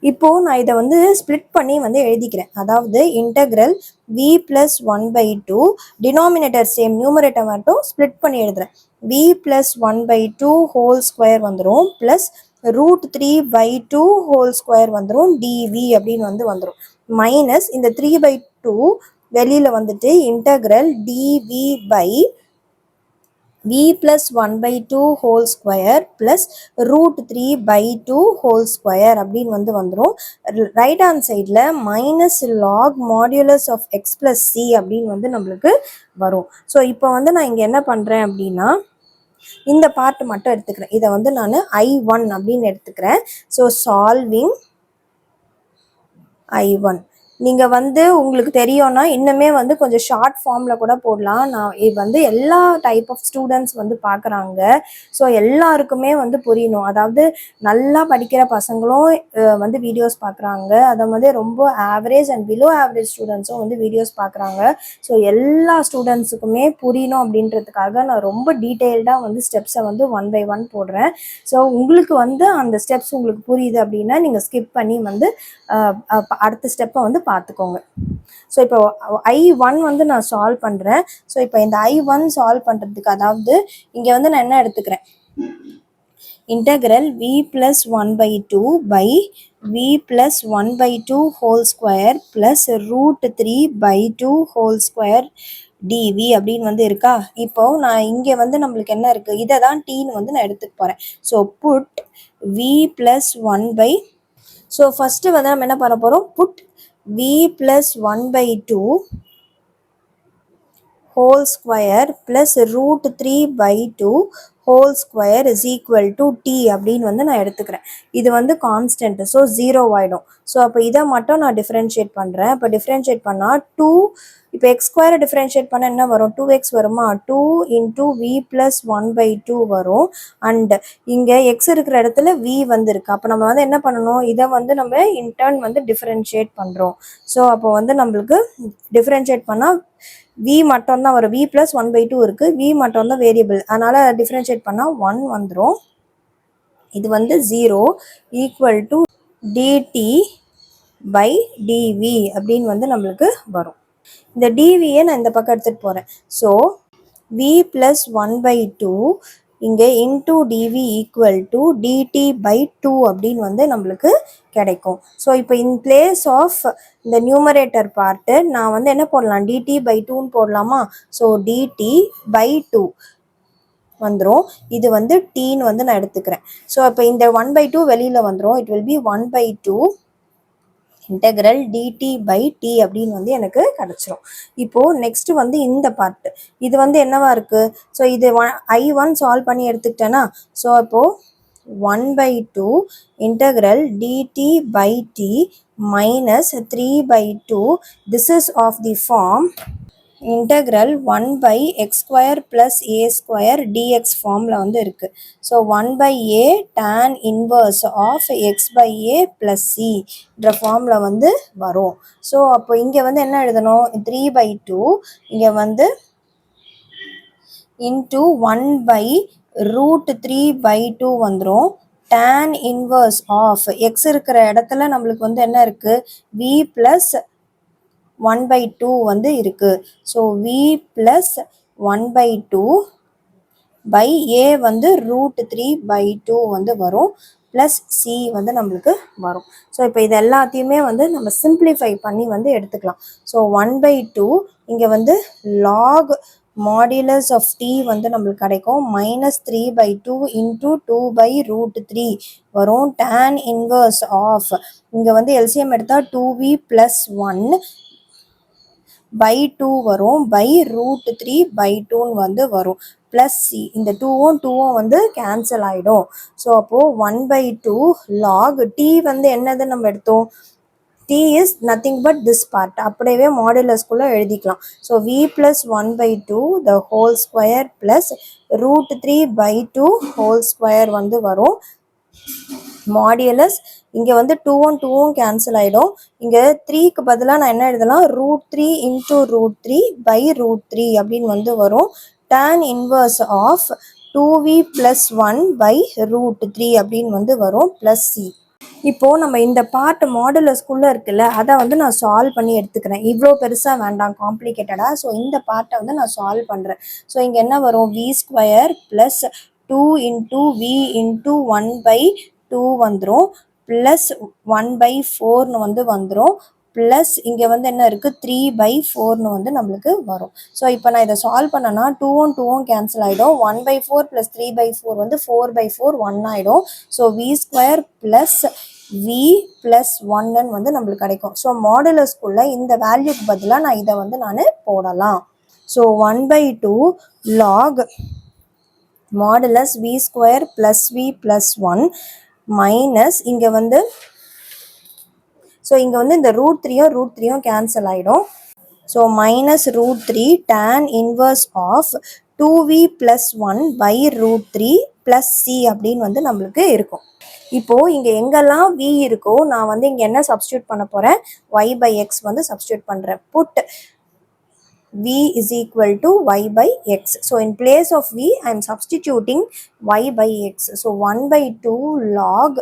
இப்போ நான் இதை வந்து ஸ்ப்ளிட் பண்ணி வந்து எழுதிக்கிறேன். அதாவது integral v plus 1/2 denominator same, numerator மட்டும் ஸ்ப்ளிட் பண்ணி எழுதுறேன். v ப்ளஸ் 1/2 ஹோல் ஸ்கொயர் வந்துடும் ப்ளஸ் √3/2 ஹோல் ஸ்கொயர் வந்துடும் dv அப்படின்னு வந்து வந்துடும். மைனஸ் இந்த 3/2 வெளியில் வந்துட்டு integral dv by v plus 1/2 whole square plus √3/2 whole square அப்படின்னு வந்து வந்துடும். ரைட் ஹேண்ட் சைடில் minus log modulus of x plus C அப்படின்னு வந்து நம்மளுக்கு வரும். ஸோ இப்போ வந்து நான் இங்கே என்ன பண்ணுறேன் அப்படின்னா, இந்த பார்ட் மட்டும் எடுத்துக்கிறேன். இதை வந்து நான் I1 அப்படின்னு எடுத்துக்கிறேன். So solving I1. நீங்கள் வந்து உங்களுக்கு தெரியும்னா இன்னுமே வந்து கொஞ்சம் ஷார்ட் ஃபார்மில் கூட போடலாம். நான் இது வந்து எல்லா டைப் ஆஃப் ஸ்டூடெண்ட்ஸ் வந்து பார்க்குறாங்க. ஸோ எல்லாருக்குமே வந்து புரியணும். அதாவது நல்லா படிக்கிற பசங்களும் வந்து வீடியோஸ் பார்க்குறாங்க. அதை வந்து ரொம்ப ஆவரேஜ் அண்ட் பிலோ ஆவரேஜ் ஸ்டூடெண்ட்ஸும் வந்து வீடியோஸ் பார்க்குறாங்க. ஸோ எல்லா ஸ்டூடெண்ட்ஸுக்குமே புரியணும் அப்படின்றதுக்காக நான் ரொம்ப டீட்டெயில்டாக வந்து ஸ்டெப்ஸை வந்து 1 by 1 போடுறேன். ஸோ உங்களுக்கு வந்து அந்த ஸ்டெப்ஸ் உங்களுக்கு புரியுது அப்படின்னா நீங்கள் ஸ்கிப் பண்ணி வந்து அடுத்த ஸ்டெப்பை வந்து பார்த்துக்கோங்க. ஸோ இப்போ I1 வந்து நான் சால்வ் பண்ணுறேன். ஸோ இப்போ இந்த I1 சால்வ் பண்ணுறதுக்கு, அதாவது இங்கே வந்து நான் என்ன எடுத்துக்கிறேன், integral v plus 1/2 by v plus 1/2 whole square plus √3/2 whole square dv அப்படின்னு வந்து இருக்கா. இப்போ நான் இங்கே வந்து நம்மளுக்கு என்ன இருக்குது, இதை தான் டீன்னு வந்து நான் எடுத்துக்க போகிறேன். So put v plus 1/, so first வந்து நம்ம என்ன பண்ண போகிறோம், put v plus 1/2 whole square plus √3/2 whole square is equal to t அப்படின்னு வந்து நான் எடுத்துக்கிறேன். இது வந்து கான்ஸ்டன்ட், ஸோ 0 ஆகிடும். ஸோ அப்போ இதை மட்டும் நான் டிஃப்ரென்ஷியேட் பண்ணுறேன். இப்போ டிஃப்ரென்ஷியேட் பண்ணால் 2, இப்போ எக்ஸ் ஸ்கொயரை டிஃப்ரென்ஷியேட் பண்ண என்ன வரும், 2x வருமா, 2 இன்டூ v ப்ளஸ் 1/2 வரும். அண்ட் இங்கே எக்ஸ் இருக்கிற இடத்துல v வந்து இருக்குது. அப்போ நம்ம வந்து என்ன பண்ணணும், இதை வந்து நம்ம இன்டர்ன் வந்து டிஃப்ரென்ஷியேட் பண்ணுறோம். ஸோ அப்போ வந்து நம்மளுக்கு டிஃப்ரென்ஷியேட் பண்ணால் v மட்டும் தான் வரும். v ப்ளஸ் 1/2 இருக்குது, v மட்டும் தான் வேரியபிள், அதனால் டிஃப்ரென்ஷியேட் பண்ணால் 1 வந்துடும். இது வந்து 0 equal to dt by dv அப்படின்னு வந்து நம்மளுக்கு வரும். இந்த dvயை நான் இந்த பக்கம் எடுத்துகிட்டு போகிறேன். ஸோ v ப்ளஸ் 1/2 இங்கே into dv equal to dt by 2 அப்படின்னு வந்து நம்மளுக்கு கிடைக்கும். ஸோ இப்போ இன் பிளேஸ் ஆஃப் இந்த நியூமரேட்டர் பார்ட்டு நான் வந்து என்ன போடலாம், dt பை 2ன்னு போடலாமா. ஸோ dt பை 2 வந்துடும். இது வந்து டீன்னு வந்து நான் எடுத்துக்கிறேன். ஸோ இப்போ இந்த 1/2 வெளியில் வந்துடும். It will be 1/2 integral dt by t அப்படின்னு வந்து எனக்கு கிடச்சிரும். இப்போது நெக்ஸ்ட்டு வந்து இந்த பார்ட்டு, இது வந்து என்னவா இருக்குது, ஸோ இது I1 சால்வ் பண்ணி எடுத்துக்கிட்டேன்னா, ஸோ அப்போது 1/2 integral dt by t minus 3/2, this is of the form integral 1 by x square plus a square dx ஃபார்மில் வந்து இருக்குது. So 1 by a tan inverse of x by a plus சின்ற ஃபார்மில் வந்து வரும். So அப்போ இங்கே வந்து என்ன எழுதணும், 3/2 இங்கே வந்து இன்ட்டு 1 by √3/2 வந்துடும். tan இன்வர்ஸ் ஆஃப் எக்ஸ் இருக்கிற இடத்துல நம்மளுக்கு வந்து என்ன இருக்குது, v ப்ளஸ் 1/2 வந்து இருக்கு. ஸோ v ப்ளஸ் 1/2 பை ஏ வந்து √3/2 வந்து வரும், ப்ளஸ் சி வந்து நம்மளுக்கு வரும். ஸோ இப்போ இது எல்லாத்தையுமே வந்து நம்ம சிம்பிளிஃபை பண்ணி வந்து எடுத்துக்கலாம். ஸோ 1/2 இங்கே வந்து லாக் மாடுலஸ் ஆஃப் டி வந்து நம்மளுக்கு கிடைக்கும், -3/2 இன்ட்டு 2/√3 வரும். tan இன்வர்ஸ் ஆஃப் இங்கே வந்து எல்சிஎம் எடுத்தால் 2v ப்ளஸ் 1 by 2 வரும், by √3/2 வந்து வரும், ப்ளஸ் சி. இந்த 2வும் வந்து கேன்சல் ஆகிடும். ஸோ அப்போது 1/2 லாக் டி வந்து என்னது நம்ம எடுத்தோம், t is nothing but this part, அப்படியே மாடுலஸ்குள்ளே எழுதிக்கலாம். So v plus 1/2 the whole square plus √3/2 whole square வந்து வரும். மாடுலஸ் இங்கே வந்து 2வும் கேன்சல் ஆகிடும். இங்கே 3க்கு பதிலாக நான் என்ன எழுதலாம், √3 இன்ட்டு √3 by √3 அப்படின்னு வந்து வரும். tan inverse of 2v plus 1 by √3 அப்படின்னு வந்து வரும், ப்ளஸ் சி. இப்போது நம்ம இந்த பார்ட் மாடுலஸ்குள்ளே இருக்குல்ல, அதை வந்து நான் சால்வ் பண்ணி எடுத்துக்கிறேன். இவ்வளோ பெருசாக வேண்டாம், காம்ப்ளிகேட்டடாக. ஸோ இந்த பார்ட்டை வந்து நான் சால்வ் பண்ணுறேன். ஸோ இங்கே என்ன வரும், v square plus 2 into v into 1/2 வந்துடும், ப்ளஸ் 1/4 வந்து வந்துடும், ப்ளஸ் இங்கே வந்து என்ன இருக்குது, 3/4 வந்து நம்மளுக்கு வரும். ஸோ இப்போ நான் இதை சால்வ் பண்ணேன்னா 2வும் கேன்சல் ஆகிடும். 1/4 ப்ளஸ் 3/4 வந்து 4/4 1 ஆகிடும். So v square plus v plus 1 வந்து நம்மளுக்கு கிடைக்கும். ஸோ மாடுலஸ்குள்ளே இந்த வேல்யூக்கு பதிலாக நான் இதை வந்து நான் போடலாம். So 1/2 log modulus v square plus v plus 1 minus இங்கே வந்து, ஸோ இங்கே வந்து இந்த √3யும் கேன்சல் ஆகிடும். So -√3 tan inverse of 2v plus 1 by √3 plus C அப்படின்னு வந்து நம்மளுக்கு இருக்கும். இப்போது இங்கே எங்கெல்லாம் v இருக்கோ நான் வந்து இங்கே என்ன சப்ஸ்டியூட் பண்ண போகிறேன், y/x வந்து சப்ஸ்டியூட் பண்ணுறேன். Put v is equal to y/x. So in place of v I am substituting y/x. So 1/2 log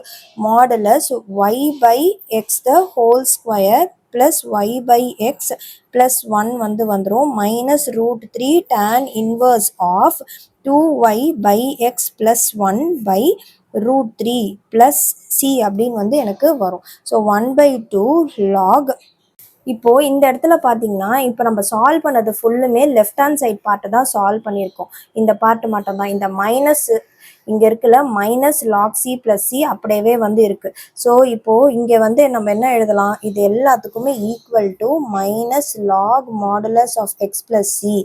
modulus y/x the whole square plus y/x plus 1 வந்து வந்துரும், -√3 tan inverse of 2y/x plus 1 by √3 plus c அப்படின்னு வந்து எனக்கு வரும். So 1/2 log. இப்போது இந்த இடத்துல பார்த்தீங்கன்னா இப்போ நம்ம சால்வ் பண்ணது ஃபுல்லுமே லெஃப்ட் ஹேண்ட் சைட் பார்ட்டு தான் சால்வ் பண்ணியிருக்கோம். இந்த பார்ட்டு மட்டும்தான். இந்த மைனஸ் இங்கே இருக்குல்ல, minus lock C plus C அப்படியே வந்து இருக்குது. ஸோ இப்போது இங்கே வந்து நம்ம என்ன எழுதலாம், இது எல்லாத்துக்குமே equal to minus log modulus of x plus c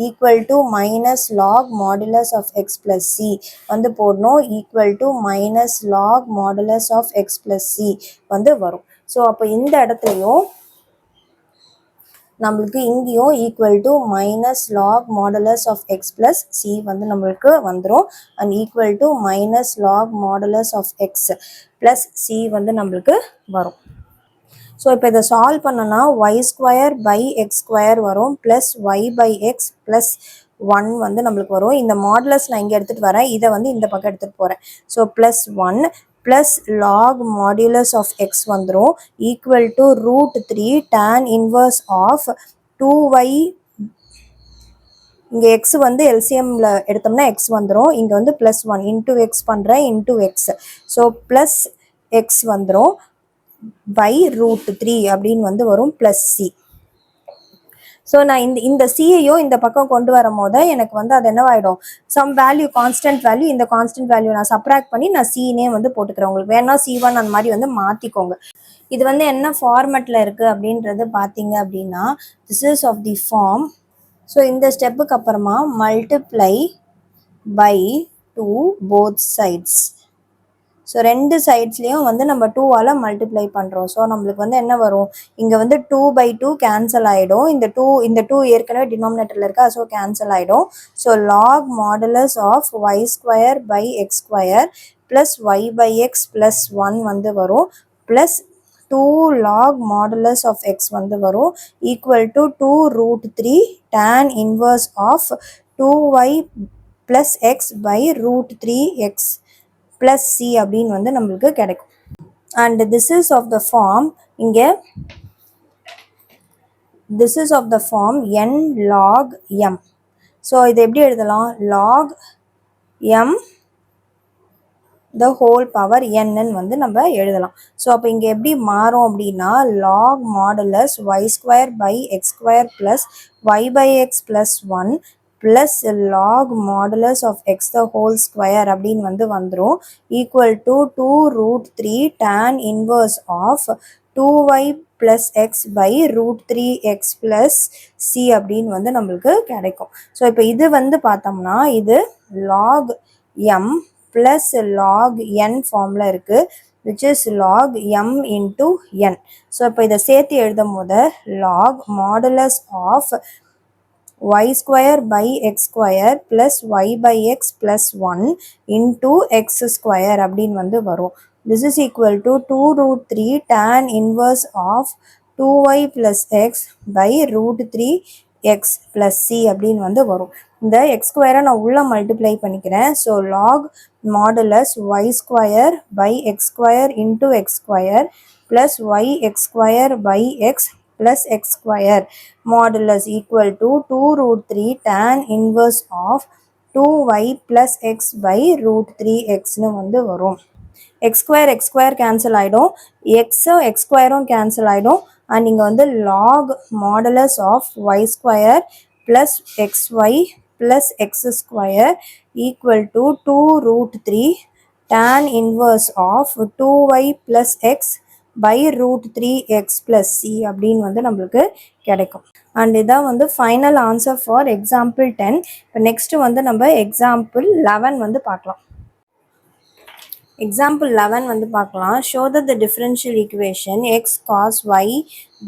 equal to minus log modulus of x plus c வந்து போடணும், equal to minus log modulus of x plus c வந்து வரும். ஸோ அப்போ இந்த இடத்துலையும் நம்மளுக்கு இங்கேயும் equal to minus log modulus of x plus c வந்து நம்மளுக்கு வந்துடும், and equal to minus log modulus of x plus c வந்து நம்மளுக்கு வரும். ஸோ இப்போ இதை சால்வ் பண்ணோன்னா y square by x square வரும், ப்ளஸ் y/x ப்ளஸ் 1 வந்து நம்மளுக்கு வரும். இந்த மாடுலஸ் நான் இங்கே எடுத்துகிட்டு வரேன், இதை வந்து இந்த பக்கம் எடுத்துகிட்டு போகிறேன். So plus 1 plus log modulus of x வந்துடும், equal to √3 tan inverse of 2y. இங்கே எக்ஸ் வந்து எல்சிஎம்மில் எடுத்தோம்னா எக்ஸ் வந்துடும், இங்கே வந்து ப்ளஸ் 1 இன்ட்டு எக்ஸ் பண்ணுறேன், into X. So plus X வந்துடும் பை √3 அப்படின்னு வந்து வரும், ப்ளஸ் சி. ஸோ நான் இந்த சியையோ இந்த பக்கம் கொண்டு வரும் போது எனக்கு வந்து அது என்னவாயிடும், சம் வேல்யூ கான்ஸ்டன்ட் வேல்யூ, இந்த கான்ஸ்டன்ட் வேல்யூ நான் சப்ராக்ட் பண்ணி நான் சீனே வந்து போட்டுக்கிறேன். உங்களுக்கு வேணா C1 அந்த மாதிரி வந்து மாற்றிக்கோங்க. இது வந்து என்ன ஃபார்மேட்டில் இருக்குது அப்படின்றது பார்த்தீங்க அப்படின்னா, this is of the form. So இந்த ஸ்டெப்புக்கு அப்புறமா multiply by 2 both sides. So ரெண்டு சைட்ஸ்லேயும் வந்து நம்ம 2ஆல் மல்டிப்ளை பண்ணுறோம். ஸோ நம்மளுக்கு வந்து என்ன வரும், இங்கே வந்து 2/2 கேன்சல் ஆகிடும். இந்த டூ ஏற்கனவே டினாமினேட்டரில் இருக்கா, ஸோ கேன்சல் ஆகிடும். So log modulus of y² / x² plus y/x plus 1 வந்து வரும், plus 2 log modulus of x வந்து வரும், equal to 2√3 tan inverse of 2y plus x by √3x plus c அப்படின்னு வந்து நம்மளுக்கு கிடைக்கும். And this is of the form, இங்கே this is of the form n log m. So இது எப்படி எழுதலாம், log m the whole power n வந்து நம்ம எழுதலாம். ஸோ அப்போ இங்கே எப்படி மாறும் அப்படின்னா, log modulus y² / x² plus y/x plus 1 plus log modulus of x the whole square அப்படின்னு வந்து வந்துடும், equal to 2√3 tan inverse of 2y plus x by √3x plus c அப்படின்னு வந்து நம்மளுக்கு கிடைக்கும். ஸோ இப்போ இது வந்து பார்த்தோம்னா இது log m plus log n ஃபார்மில் இருக்குது, which is log m into n. So இப்போ இதை சேர்த்து எழுதும் போது log modulus of y² / x² plus y/x plus 1 into x² அப்படின்னு வந்து வரும். This is equal to 2√3 tan inverse of 2y plus x by √3x plus c அப்படின்னு வந்து வரும். இந்த x² நான் உள்ள மல்டிப்ளை பண்ணிக்கிறேன். So log modulus y² / x² into x² plus yx² by x plus x² modulus equal to 2√3 tan inverse of 2y plus x by √3x வந்து வரும். x² cancel ஆகிடும், x² கேன்சல் ஆகிடும். அண்ட் இங்கே வந்து log modulus of y² plus xy plus x² equal to 2√3 tan inverse of 2y plus x by √3x plus c அப்படின்னு வந்து நம்மளுக்கு கிடைக்கும். அண்ட் இதான் வந்து ஃபைனல் ஆன்சர் ஃபார் எக்ஸாம்பிள் 10. இப்போ நெக்ஸ்ட்டு வந்து நம்ம எக்ஸாம்பிள் 11 வந்து பார்க்கலாம். Example 11 வந்து பார்க்கலாம். Show that the differential equation x cos y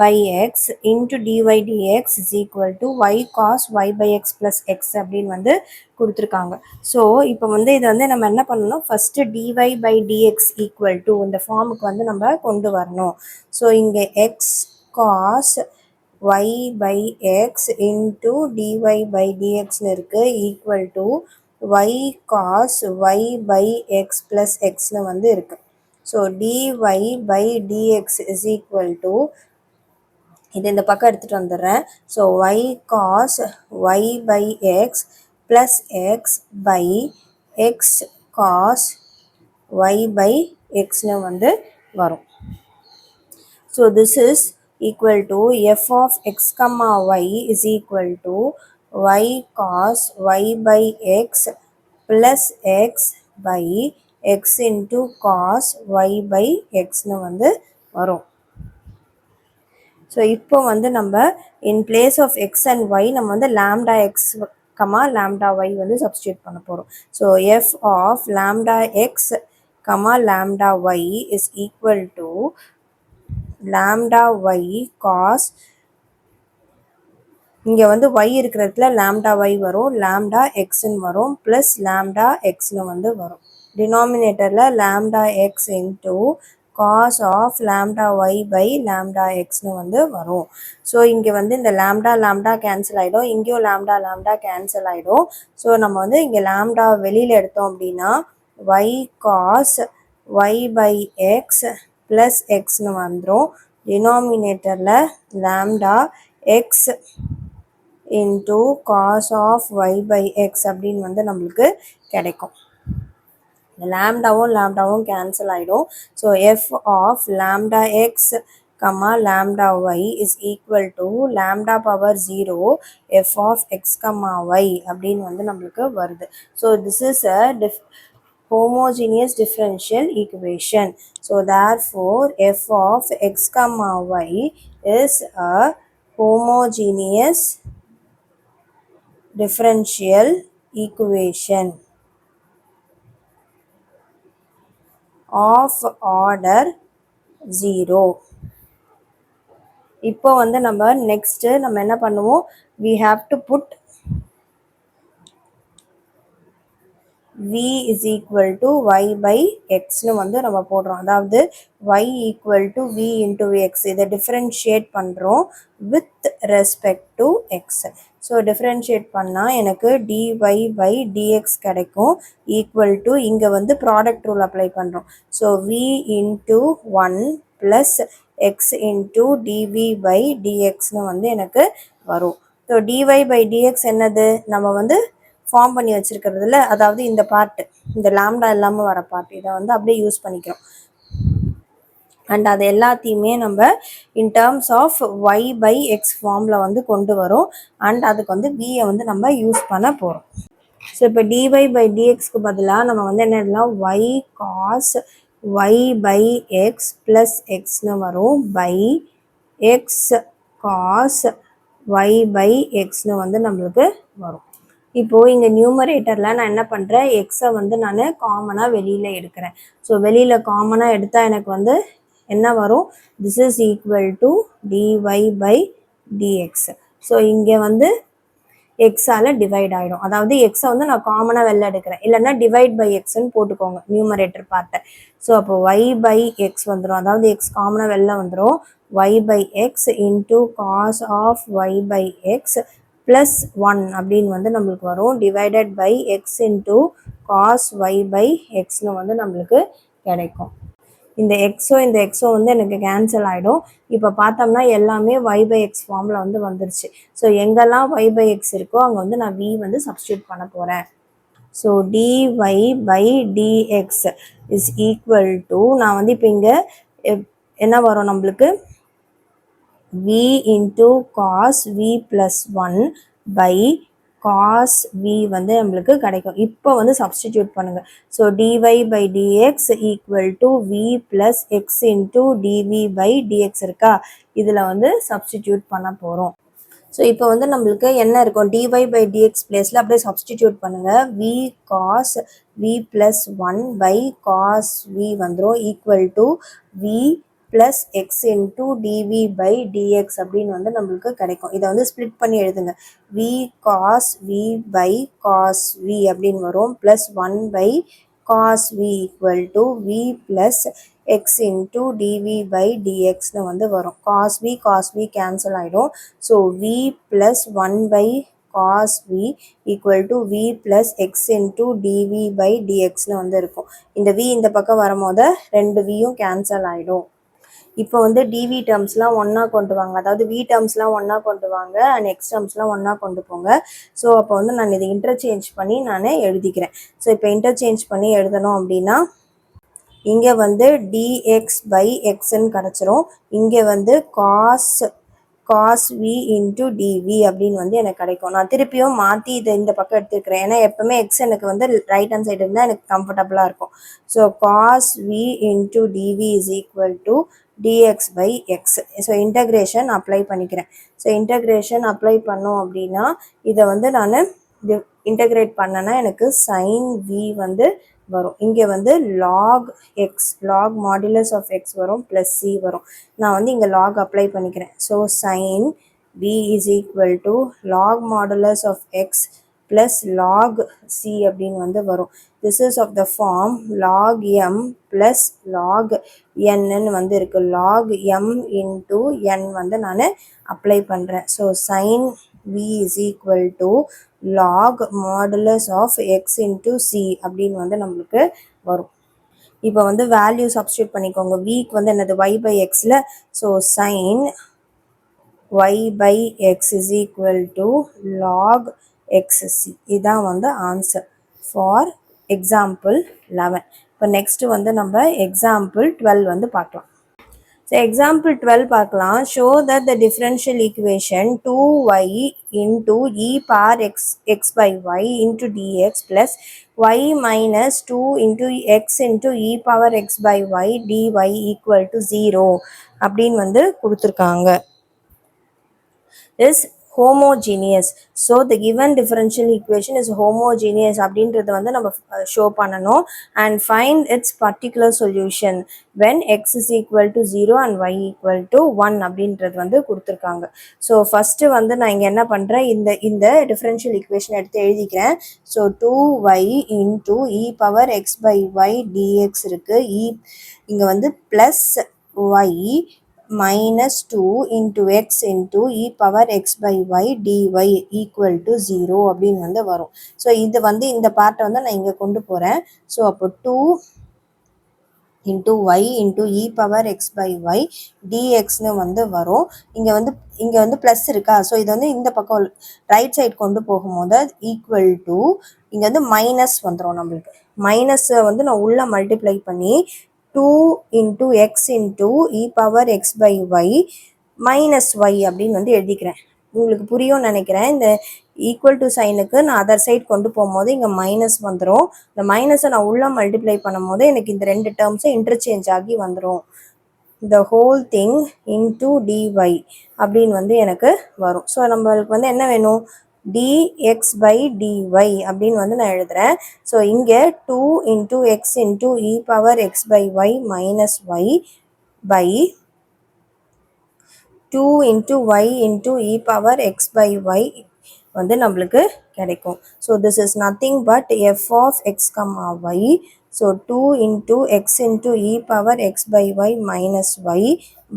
by x into dy dx is equal to y cos y by x plus x அப்படின்னு வந்து கொடுத்துருக்காங்க. ஸோ இப்போ வந்து இதை வந்து நம்ம என்ன பண்ணணும், first dy by dx equal to இந்த ஃபார்முக்கு வந்து நம்ம கொண்டு வரணும். ஸோ இங்கே x cos y by x into dy by dxன்னு இருக்குது, equal to y cos y by x plus xன்னு வந்து இருக்கு. So dy by dx is equal to, இது இந்த பக்கம் எடுத்துகிட்டு வந்துடுறேன். So y cos y by x plus x by x cos y by xன்னு வந்து வரும். So this is equal to f of x comma y is equal to y cos y by x plus x by x into cos y by xன்னு வந்து வரும். So இப்போ வந்து நம்ம in place of x and y நம்ம வந்து lambda x comma lambda y வந்து substitute பண்ண போகிறோம். So f of lambda x comma lambda y is equal to lambda y cos, இங்கே வந்து y இருக்கிற இடத்துல lambda y வரும், lambda xன்னு வரும், ப்ளஸ் lambda xன்னு வந்து வரும். டினாமினேட்டரில் lambda x into cos of lambda y by lambda xன்னு வந்து வரும். ஸோ இங்கே வந்து இந்த lambda கேன்சல் ஆகிடும், இங்கேயும் lambda கேன்சல் ஆகிடும். ஸோ நம்ம வந்து இங்கே lambda வெளியில் எடுத்தோம் அப்படின்னா y cos y by x plus xன்னு வந்துடும். டினாமினேட்டரில் lambda x into cos of y by x அப்படின்னு வந்து நம்மளுக்கு கிடைக்கும். லாம்டாவும் கேன்சல் ஆகிடும். So f of lambda x comma lambda y is equal to lambda power 0 f of x comma y அப்படின்னு வந்து நம்மளுக்கு வருது. So this is a homogeneous differential equation. So therefore f of x comma y is a homogeneous differential equation of order 0. இப்போ வந்து நம்ம next நம்ம என்ன பண்ணுவோம், we have to put v is equal to y by x னு வந்து நம்ம போடுறோம். அதாவது y equal to v into x. இதை differentiate பண்ணுறோம் with respect to x. So differentiate பண்ணால் எனக்கு dy by dx கிடைக்கும் equal to இங்கே வந்து product rule apply பண்ணுறோம். So v into 1 plus x into dv by dx னு வந்து எனக்கு வரும். ஸோ dy by dx என்னது, நம்ம வந்து ஃபார்ம் பண்ணி வச்சிருக்கிறதுல, அதாவது இந்த பார்ட், இந்த லாம்டா இல்லாமல் வர பார்ட், இதை வந்து அப்படியே யூஸ் பண்ணிக்கிறோம். அண்ட் அது எல்லாத்தையுமே நம்ம in terms of y by x ஃபார்மில் வந்து கொண்டு வரும். அண்ட் அதுக்கு வந்து வியை வந்து நம்ம யூஸ் பண்ண போகிறோம். ஸோ இப்போ டிஒய் பை டிஎக்ஸ்க்கு பதிலாக நம்ம வந்து என்ன எழுதலாம், y cos y by x plus எக்ஸ்னு வரும் by x cos y by எக்ஸ்னு வந்து நம்மளுக்கு வரும். இப்போது இங்கே நியூமரேட்டரில் நான் என்ன பண்ணுறேன், எக்ஸை வந்து நான் காமனாக வெளியில் எடுக்கிறேன். ஸோ வெளியில் காமனாக எடுத்தால் எனக்கு வந்து என்ன வரும், this is equal to d y by d x. So இங்கே வந்து எக்ஸால் டிவைட் ஆகிடும். அதாவது எக்ஸை வந்து நான் காமனாக வெளில எடுக்கிறேன், இல்லைன்னா டிவைட் பை எக்ஸ்ன்னு போட்டுக்கோங்க நியூமரேட்டர் பார்ட்டை. ஸோ அப்போ ஒய் பை எக்ஸ் வந்துடும், அதாவது எக்ஸ் காமனாக வெளில வந்துடும். Y by x into cos of y by x plus 1 அப்படின்னு வந்து நம்மளுக்கு வரும், divided by x into cos y by எக்ஸ்னு வந்து நம்மளுக்கு கிடைக்கும். இந்த எக்ஸோ வந்து எனக்கு கேன்சல் ஆகிடும். இப்போ பார்த்தோம்னா எல்லாமே ஒய் பை எக்ஸ் ஃபார்மில் வந்து வந்துருச்சு. ஸோ எங்கெல்லாம் ஒய் பை எக்ஸ் இருக்கோ அங்கே வந்து நான் வி வந்து சப்ஸ்டியூட் பண்ண போகிறேன். So d y by d x is equal to, நான் வந்து இப்போ இங்கே என்ன வரும் நம்மளுக்கு, v into cos v plus 1 by cos v வந்து நம்மளுக்கு கிடைக்கும். இப்போ வந்து சப்ஸ்டிடியூட் பண்ணுங்க. So dy by dx equal to v plus x into dv by dx இருக்கா, இதில் வந்து சப்ஸ்டிடியூட் பண்ண போகிறோம். ஸோ இப்போ வந்து நம்மளுக்கு என்ன இருக்கும், dy by dx பிளேஸில் அப்படியே சப்ஸ்டிடியூட் பண்ணுங்கள். v cos v plus 1 by cos v வந்துடும் equal to v plus x into dv by dx அப்படின்னு வந்து நம்மளுக்கு கிடைக்கும். இதை வந்து ஸ்ப்ளிட் பண்ணி எழுதுங்க. v cos v by cos v அப்படின்னு வரும், plus 1 by cos v equal to v plus x into dv by dxனு வந்து வரும். cos v cancel ஆகிடும். So v plus 1 by cos v equal to v plus x into dv by dxனு வந்து இருக்கும். இந்த v இந்த பக்கம் வரும்போது ரெண்டு vயும் கேன்சல் ஆகிடும். இப்போ வந்து டிவி டேர்ம்ஸ்லாம் ஒன்றா கொண்டு வாங்க, அதாவது வி டேர்ம்ஸ்லாம் ஒன்றா கொண்டு வாங்க அண்ட் எக்ஸ் டேர்ம்ஸ்லாம் ஒன்றா கொண்டு போங்க. ஸோ அப்போ வந்து நான் இதை இன்டர்சேஞ்ச் பண்ணி நான் எழுதிக்கிறேன். ஸோ இப்போ இன்டர்சேஞ்ச் பண்ணி எழுதணும் அப்படின்னா இங்கே வந்து டிஎக்ஸ் பை எக்ஸ்ன்னு கிடச்சிரும். இங்கே வந்து காஸ் வி இன்ட்டு டிவி அப்படின்னு வந்து எனக்கு கிடைக்கும். நான் திருப்பியும் மாற்றி இதை இந்த பக்கம் எடுத்துக்கிறேன், ஏன்னா எப்போவுமே எக்ஸ் எனக்கு வந்து ரைட் ஹேண்ட் சைடு இருந்தால் எனக்கு கம்ஃபர்டபுளாக இருக்கும். So cos v into d v is equal to dx by x. So integration apply பண்ணிக்கிறேன். ஸோ இன்டகிரேஷன் அப்ளை பண்ணோம் அப்படின்னா இதை வந்து நான் இன்டகிரேட் பண்ணேன்னா எனக்கு சைன் v வந்து வரும். இங்கே வந்து log x, log modulus of x வரும், ப்ளஸ் சி வரும். நான் வந்து இங்கே லாக் அப்ளை பண்ணிக்கிறேன். So sine v is equal to log modulus of x plus log c அப்படின்னு வந்து வரும். This is of the form log m plus log n வந்து இருக்கு. log m into n வந்து நான் அப்ளை பண்ணுறேன். So sin v is equal to log modulus of x into c அப்படின்னு வந்து நம்மளுக்கு வரும். இப்போ வந்து வேல்யூ சப்ஸ்டியூட் பண்ணிக்கோங்க. விக்கு வந்து என்னது y by xல, so sin y by x is equal to log xc. இதான் வந்து ஆன்சர் ஃபார் எக்ஸாம்பிள் 11. இப்போ நெக்ஸ்ட் வந்து நம்ம எக்ஸாம்பிள் 12 வந்து பார்க்கலாம். ஸோ எக்ஸாம்பிள் 12 பார்க்கலாம். Show that the differential equation 2y into e power x by y into d x plus y minus 2 into x into e power x by y d y equal to 0 அப்படின்னு வந்து கொடுத்துருக்காங்க. Is homogeneous. So the given differential equation is homogeneous அப்படின்றது வந்து நம்ம show பண்ணணும். And find its particular solution when x is equal to 0 and y equal to 1 அப்படின்றது வந்து கொடுத்துருக்காங்க. ஸோ ஃபஸ்ட்டு வந்து நான் இங்கே என்ன பண்ணுறேன், இந்த differential equation எடுத்து எழுதிக்கிறேன். So 2y into e power x by y dx இருக்குது. இங்கே வந்து plus y minus 2 into x into e power x by y dy equal to 0 அப்படின்னு வந்து வரும். ஸோ இது வந்து இந்த பார்ட்டை வந்து நான் இங்கே கொண்டு போகிறேன். ஸோ அப்போ 2 into y into e power x by y dxன்னு வந்து வரும். இங்கே வந்து ப்ளஸ் இருக்கா, ஸோ இது வந்து இந்த பக்கம் ரைட் சைட் கொண்டு போகும்போது ஈக்குவல் டு இங்கே வந்து மைனஸ் வந்துடும். நம்மளுக்கு மைனஸை வந்து நான் உள்ளே மல்டிப்ளை பண்ணி 2 into x into e power x by y minus y அப்படின்னு வந்து எழுதிக்கிறேன். உங்களுக்கு புரியும் நினைக்கிறேன். இந்த ஈக்குவல் டு சைனுக்கு நான் அதர் சைட் கொண்டு போகும்போது இங்கே மைனஸ் வந்துடும். இந்த மைனஸை நான் உள்ளே மல்டிப்ளை பண்ணும் போது எனக்கு இந்த ரெண்டு டேர்ம்ஸும் இன்டர்சேஞ்ச் ஆகி வந்துடும். the whole thing into dy அப்படின்னு வந்து எனக்கு வரும். ஸோ நம்மளுக்கு வந்து என்ன வேணும், dx by dy அப்படின்னு வந்து நான் எழுதுறேன். ஸோ இங்கே 2 into x into e power x by y minus y by 2 into y into e power x by y வந்து நம்மளுக்கு கிடைக்கும். So this is nothing but f of x comma y. So 2 into x into e power x by y minus y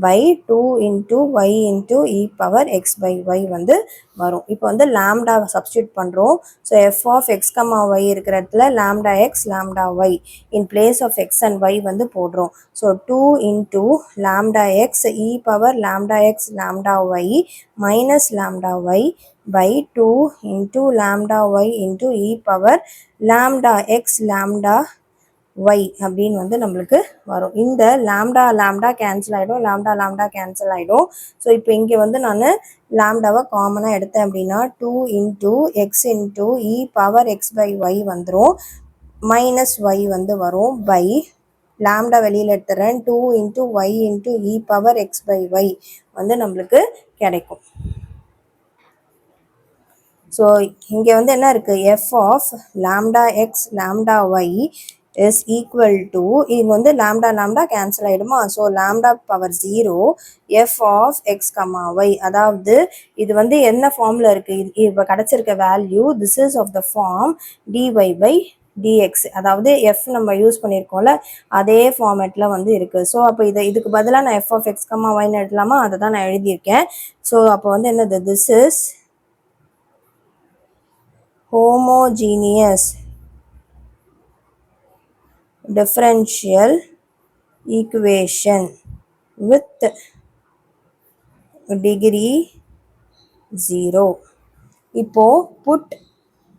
by 2 into y into e power x by y வந்து வரும். இப்போ வந்து லாம்டாவை substitute பண்ணுறோம். So f of x comma y இருக்கிற இடத்துல lambda x lambda y in place of x and y வந்து போடுறோம். So 2 into lambda x e power lambda x lambda y minus lambda y by 2 into lambda y into e power lambda x lambda y அப்படின்னு வந்து நம்மளுக்கு வரும். இந்த lambda cancel ஆகிடும், lambda cancel ஆகிடும். So இப்போ இங்கே வந்து நான் லாம்டாவை காமனாக எடுத்தேன் அப்படின்னா 2 into x into e power x by y வந்துடும், மைனஸ் y வந்து வரும் பை லாம்டா வெளியில் எடுத்துறேன் 2 into y into e power x by y வந்து நம்மளுக்கு கிடைக்கும். ஸோ இங்கே வந்து என்ன இருக்குது, f of lambda x lambda y is equal to, இது வந்து லாம்டா கேன்சல் ஆகிடுமா. So lambda power 0 f of x comma y, அதாவது இது வந்து என்ன ஃபார்மில் இருக்குது, இப்போ கிடச்சிருக்க value this is of the form dy by dx, அதாவது f நம்ம யூஸ் பண்ணியிருக்கோம்ல அதே ஃபார்மேட்டில் வந்து இருக்குது. ஸோ அப்போ இதுக்கு பதிலாக நான் f of x comma yன்னு எழுதலாமா, அதை தான் நான் எழுதியிருக்கேன். ஸோ அப்போ வந்து என்னது, this is homogeneous differential equation with degree 0.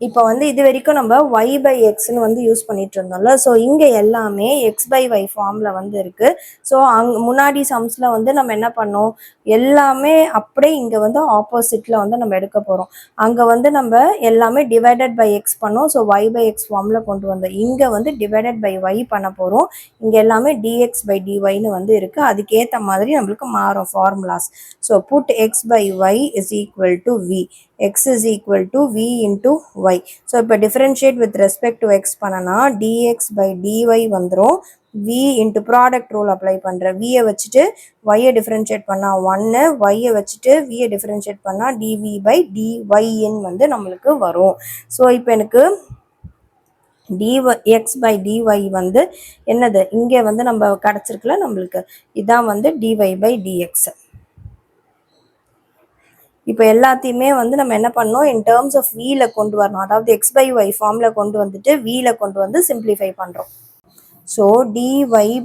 இப்போ வந்து இது வரைக்கும் நம்ம y by xன்னு வந்து யூஸ் பண்ணிட்டு இருந்தோம்ல. ஸோ இங்கே எல்லாமே x by y ஃபார்மில் வந்து இருக்குது. ஸோ முன்னாடி சம்ஸில் வந்து நம்ம என்ன பண்ணோம், எல்லாமே அப்படியே இங்கே வந்து ஆப்போசிட்டில் வந்து நம்ம எடுக்க போகிறோம். அங்கே வந்து நம்ம எல்லாமே டிவைடட் பை எக்ஸ் பண்ணோம். ஸோ y by x ஃபார்மில் கொண்டு வந்தோம். இங்கே வந்து டிவைடட் பை y பண்ண போகிறோம். இங்கே எல்லாமே dx by dyன்னு வந்து இருக்குது. அதுக்கேற்ற மாதிரி நம்மளுக்கு மாறும் formulas. So put x by y is equal to v, x is equal to v into y. So இப்போ differentiate with respect to x பண்ணனா dx by dy வந்துடும். v into product rule apply பண்ணுறேன். v வச்சுட்டு y differentiate பண்ணால் 1, y வச்சுட்டு v differentiate பண்ணால் dv by dyn வந்து நம்மளுக்கு வரும். ஸோ இப்போ எனக்கு x by dy வந்து என்னது, இங்கே வந்து நம்ம கிடச்சிருக்குல நம்மளுக்கு இதான் வந்து dy by dx. இப்போ எல்லாத்தையுமே வந்து நம்ம என்ன பண்ணோம், இன் டேர்ம்ஸ் ஆஃப் வியில் கொண்டு வரணும். அதாவது எக்ஸ் பை ஒய் ஃபார்மில் கொண்டு வந்துட்டு வியில் கொண்டு வந்து சிம்பிளிஃபை பண்ணுறோம். ஸோ dy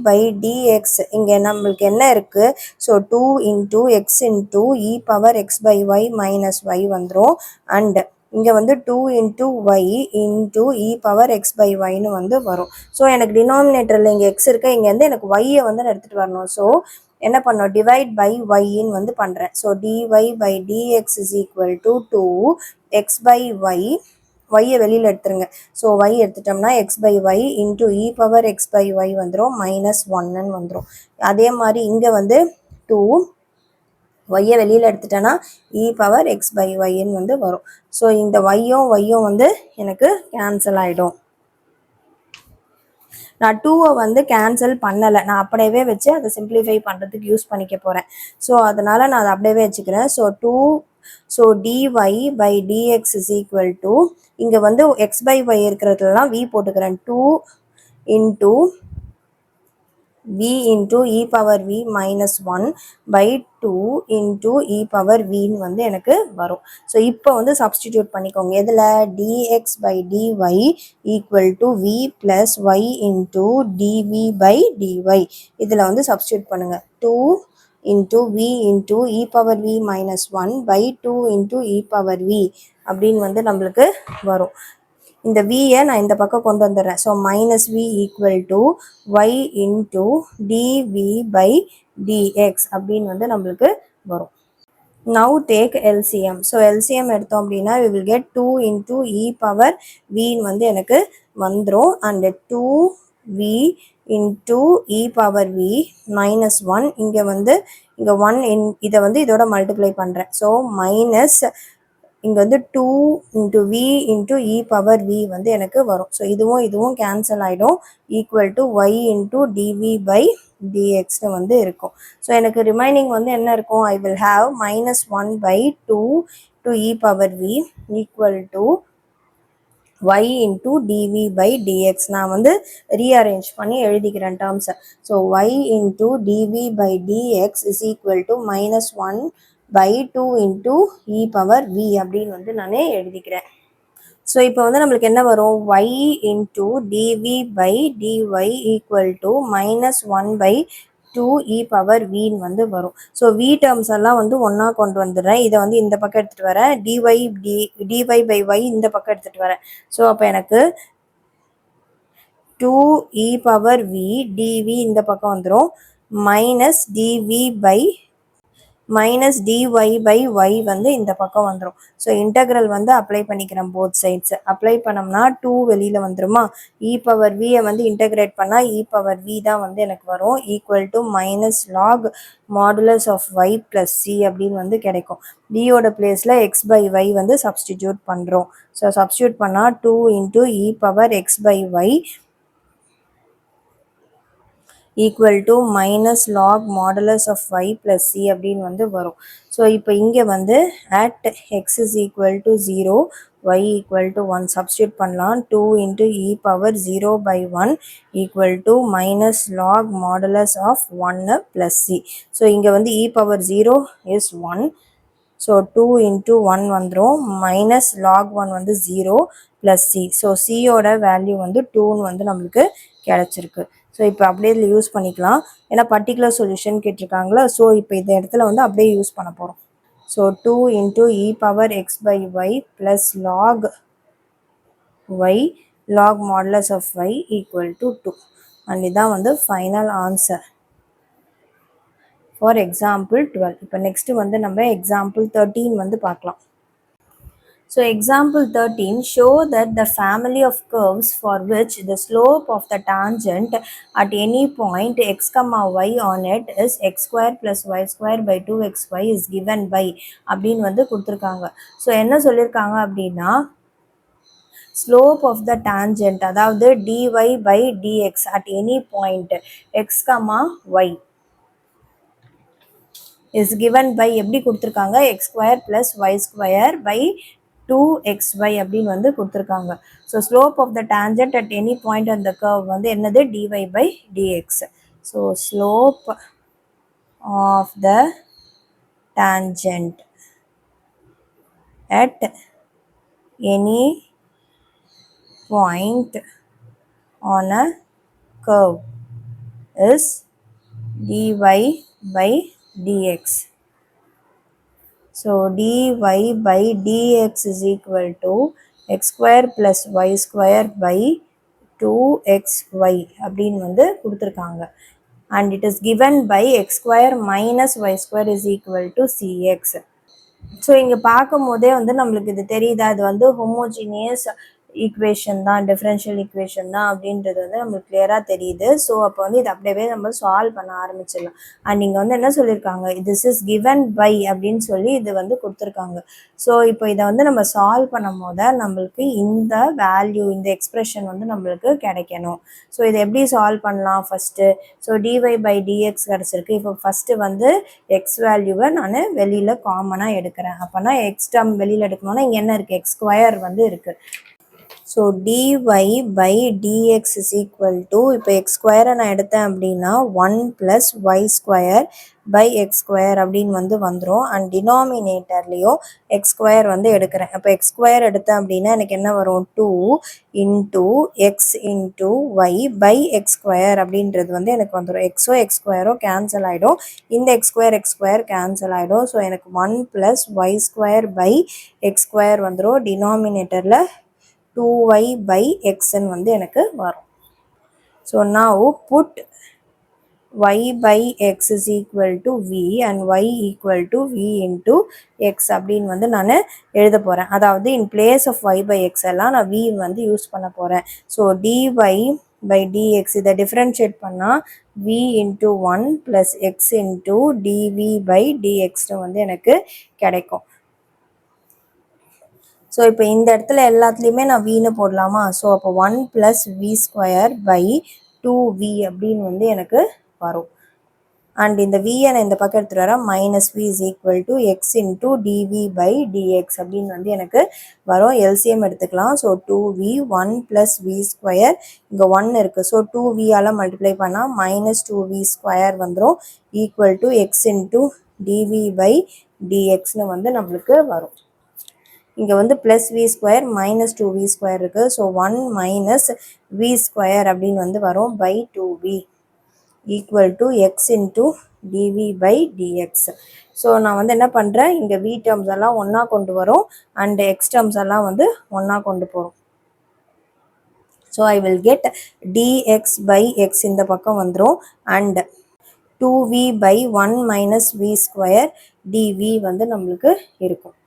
by dx இங்கே நம்மளுக்கு என்ன இருக்குது, so 2 into x into e power x by y minus y வந்துடும். அண்ட் இங்கே வந்து 2 into y into e power x by yன்னு வந்து வரும். ஸோ எனக்கு டினாமினேட்டரில் இங்கே எக்ஸ் இருக்கு, இங்கே வந்து எனக்கு ஒய்யை வந்து நான் எடுத்துகிட்டு வரணும். ஸோ என்ன பண்ணோம், டிவைட் பை ஒய்ன்னு வந்து பண்ணுறேன். So dy by dx is equal to 2 x by y, ஒய்யை வெளியில் எடுத்துருங்க. ஸோ ஒய் எடுத்துட்டோம்னா x by y into e power x by y வந்துடும், மைனஸ் 1ன்னு வந்துடும். அதே மாதிரி இங்கே வந்து 2 ஒய்யை வெளியில் எடுத்துட்டேன்னா இ பவர் எக்ஸ் பை ஒய்ன்னு வந்து வரும். ஸோ இந்த ஒய்யும் வந்து எனக்கு கேன்சல் ஆகிடும். நான் 2வை வந்து கேன்சல் பண்ணலை, நான் அப்படியே வச்சு அதை சிம்பிளிஃபை பண்ணுறதுக்கு யூஸ் பண்ணிக்க போகிறேன். ஸோ அதனால் நான் அதை அப்படியே வச்சுக்கிறேன். So 2 so dy by dx is equal to, இங்கே வந்து எக்ஸ் பை ஒய் இருக்கிறதுலாம் v போட்டுக்கிறேன். 2 into v into e power v minus 1 by 2 into e power v வந்து எனக்கு வரும். ஸோ இப்போ வந்து சப்ஸ்டிடியூட் பண்ணிக்கோங்க. எதில் dx by dy equal to v plus y into dv by dy. இதில் வந்து சப்ஸ்டிடியூட் பண்ணுங்க. 2 into v into e power v minus 1 by 2 into e power v அப்படின்னு வந்து நம்மளுக்கு வரும். இந்த vயை நான் இந்த பக்கம் கொண்டு வந்துடுறேன். So minus v equal to y into TV by dx அப்படின்னு வந்து நம்மளுக்கு வரும். Now take LCM. So LCM எடுத்தோம் அப்படின்னா we will get 2 into e power vன்னு வந்து எனக்கு வந்துடும். And 2v into e power v minus 1, இங்கே வந்து இங்கே 1 இதை வந்து இதோட மல்டிப்ளை பண்ணுறேன். ஸோ மைனஸ் இங்கே வந்து 2 into v into e power v வந்து எனக்கு வரும். ஸோ இதுவும் கேன்சல் ஆகிடும். Equal to y into TV by டிஎக்ஸ்னு வந்து இருக்கும். ஸோ எனக்கு ரிமைனிங் வந்து என்ன இருக்கும்? I will have minus 1 by 2 to e power v equal to y into dv by dx. நான் வந்து ரீஅரேஞ்ச் பண்ணி எழுதிக்கிறேன் டேர்ம்ஸை. So y into dv by dx is equal to minus 1 by 2 into e power v அப்படின்னு வந்து நான் எழுதிக்கிறேன். So இப்போ வந்து நம்மளுக்கு என்ன வரும்? y into dv by dy equal to minus 1 by 2 e power vன்னு வந்து வரும். ஸோ v டேர்ம்ஸ் எல்லாம் வந்து ஒன்றா கொண்டு வந்துடுறேன். இதை வந்து இந்த பக்கம் எடுத்துகிட்டு வரேன். dy by y இந்த பக்கம் எடுத்துகிட்டு வரேன். ஸோ அப்போ எனக்கு 2 e power v dv இந்த பக்கம் வந்துடும். Minus dv by minus dy by y வந்து இந்த பக்கம் வந்துடும். ஸோ இன்டெக்ரல் வந்து அப்ளை பண்ணிக்கிறேன் போத் சைட்ஸ். அப்ளை பண்ணோம்னா 2 வெளியில் வந்துடுமா? இ பவர் வியை வந்து இன்டெகிரேட் பண்ணால் இ பவர் வி தான் வந்து எனக்கு வரும். Equal to minus log modulus of y plus C அப்படின்னு வந்து கிடைக்கும். வியோட பிளேஸில் எக்ஸ் பை ஒய் வந்து சப்ஸ்டிடியூட் பண்ணுறோம். ஸோ சப்ஸ்டிடியூட் பண்ணால் 2 into e power x by y equal to minus log modulus of y plus C அப்படின்னு வந்து வரும். ஸோ இப்போ இங்கே வந்து at x is equal to 0 y equal to 1 substitute பண்ணலாம். 2 into e power 0 by 1 equal to minus log modulus of 1 plus c. So இங்கே வந்து e power 0 is 1. So 2 into 1 வந்துடும். மைனஸ் லாக் 1 வந்து 0 ப்ளஸ் சி. ஸோ சியோட value வந்து 2ன்னு வந்து நம்மளுக்கு கிடச்சிருக்கு. ஸோ இப்போ அப்படியே இதில் யூஸ் பண்ணிக்கலாம். ஏன்னா பர்டிகுலர் சொல்யூஷன் கேட்டிருக்காங்களா. ஸோ இப்போ இந்த இடத்துல வந்து அப்படியே யூஸ் பண்ண போகிறோம். So 2 into e power x by y plus log y log modulus of y equal to 2. And இதான் வந்து ஃபைனல் ஆன்சர் ஃபார் எக்ஸாம்பிள் 12. இப்போ நெக்ஸ்ட்டு வந்து நம்ம எக்ஸாம்பிள் 13 வந்து பார்க்கலாம். So example 13, show that the family of curves for which the slope of the tangent at any point x comma y on it is x square plus y square by 2xy is given by அப்படின்னு வந்து கொடுத்துருக்காங்க. So என்ன சொல்லியிருக்காங்க அப்படின்னா slope of the tangent அதாவது dy by dx at any point x comma y is given by எப்படி கொடுத்துருக்காங்க? x square plus y square by 2xy அப்படின்னு வந்து கொடுத்துருக்காங்க. So slope of the tangent at any point on the curve வந்து என்னது? dy by dx. So slope of the tangent at any point on a curve is dy by dx. So dy by dx is equal to x square plus y square by 2xy அப்படின்னு வந்து கொடுத்துருக்காங்க. And it is given by x square minus y square is equal to cx. So இங்கே பார்க்கும் போதே வந்து நம்மளுக்கு இது தெரியுதா? இது வந்து ஹோமோஜீனியஸ் ஈக்குவேஷன் தான், டிஃபரன்ஷியல் ஈக்குவேஷன் தான் அப்படின்றது வந்து நம்மளுக்கு கிளியராக தெரியுது. ஸோ அப்போ வந்து இது அப்படியே நம்ம சால்வ் பண்ண ஆரம்பிச்சிடலாம். அண்ட் இங்கே வந்து என்ன சொல்லியிருக்காங்க, திஸ் இஸ் கிவன் பை அப்படின்னு சொல்லி இது வந்து கொடுத்துருக்காங்க. ஸோ இப்போ இதை வந்து நம்ம சால்வ் பண்ணும் போது நம்மளுக்கு இந்த வேல்யூ, இந்த எக்ஸ்பிரஷன் வந்து நம்மளுக்கு கிடைக்கணும். ஸோ இதை எப்படி சால்வ் பண்ணலாம் first? So d y by d x கிடச்சிருக்கு. இப்போ ஃபஸ்ட்டு வந்து எக்ஸ் வேல்யூவை நான் வெளியில் காமனாக எடுக்கிறேன். அப்போனா எக்ஸ் டேர்ம் வெளியில் எடுக்கணும்னா இங்கே என்ன இருக்குது, எக்ஸ் ஸ்கொயர் வந்து இருக்குது. So dy by dx is equal to, இப்போ எக்ஸ் ஸ்கொயரை நான் எடுத்தேன் அப்படின்னா 1 + y square by x square அப்படின்னு வந்து வந்துடும். அண்ட் டினாமினேட்டர்லேயும் எக்ஸ் ஸ்கொயர் வந்து எடுக்கிறேன். அப்போ எக்ஸ் ஸ்கொயர் எடுத்தேன் அப்படின்னா எனக்கு என்ன வரும், 2 into x into y by x square அப்படின்றது வந்து எனக்கு வந்துடும். எக்ஸோ எக்ஸ் ஸ்கொயரோ கேன்சல் ஆகிடும். இந்த எக்ஸ் ஸ்கொயர் கேன்சல் ஆகிடும். ஸோ எனக்கு 1 + y square by x square வந்துடும். டினாமினேட்டரில் 2y by xன்னு வந்து எனக்கு வரும். So now put y by x is equal to v and y equal to v into x அப்படின்னு வந்து நான் எழுத போகிறேன். அதாவது in place of y by x எல்லாம் நான் v வந்து யூஸ் பண்ண போகிறேன். ஸோ dy by dx இதை டிஃப்ரென்ஷியேட் பண்ணால் v into 1 plus x into dv by dxன்னு வந்து எனக்கு கிடைக்கும். ஸோ இப்போ இந்த இடத்துல எல்லாத்துலேயுமே நான் வீணு போடலாமா? ஸோ அப்போ 1 + v ஸ்கொயர் பை 2v அப்படின்னு வந்து எனக்கு வரும். அண்ட் இந்த வியை நான் இந்த பக்கம் எடுத்துகிட்டு வரேன். -v is equal to x into dv by dx அப்படின்னு வந்து எனக்கு வரும். எல்சிஎம் எடுத்துக்கலாம். ஸோ 2v 1 + v ஸ்கொயர், இங்கே 1 இருக்குது. ஸோ 2vயால் மல்டிப்ளை பண்ணால் -2v ஸ்கொயர் வந்துடும். Equal to x into dv by dxன்னு வந்து நம்மளுக்கு வரும். இங்கே வந்து +v ஸ்கொயர் -2v ஸ்கொயர் இருக்குது. ஸோ 1 - v ஸ்கொயர் அப்படின்னு வந்து வரும் by 2v equal to x into dv by dx. So நான் வந்து என்ன பண்ணுறேன், இங்கே v டேர்ம்ஸ் எல்லாம் ஒன்றா கொண்டு வரும் அண்ட் x டேர்ம்ஸ் எல்லாம் வந்து ஒன்றா கொண்டு போகிறோம். So I will get dx by x இந்த பக்கம் வந்துடும் and 2v by 1 - v square dv வந்து நம்மளுக்கு இருக்கும்.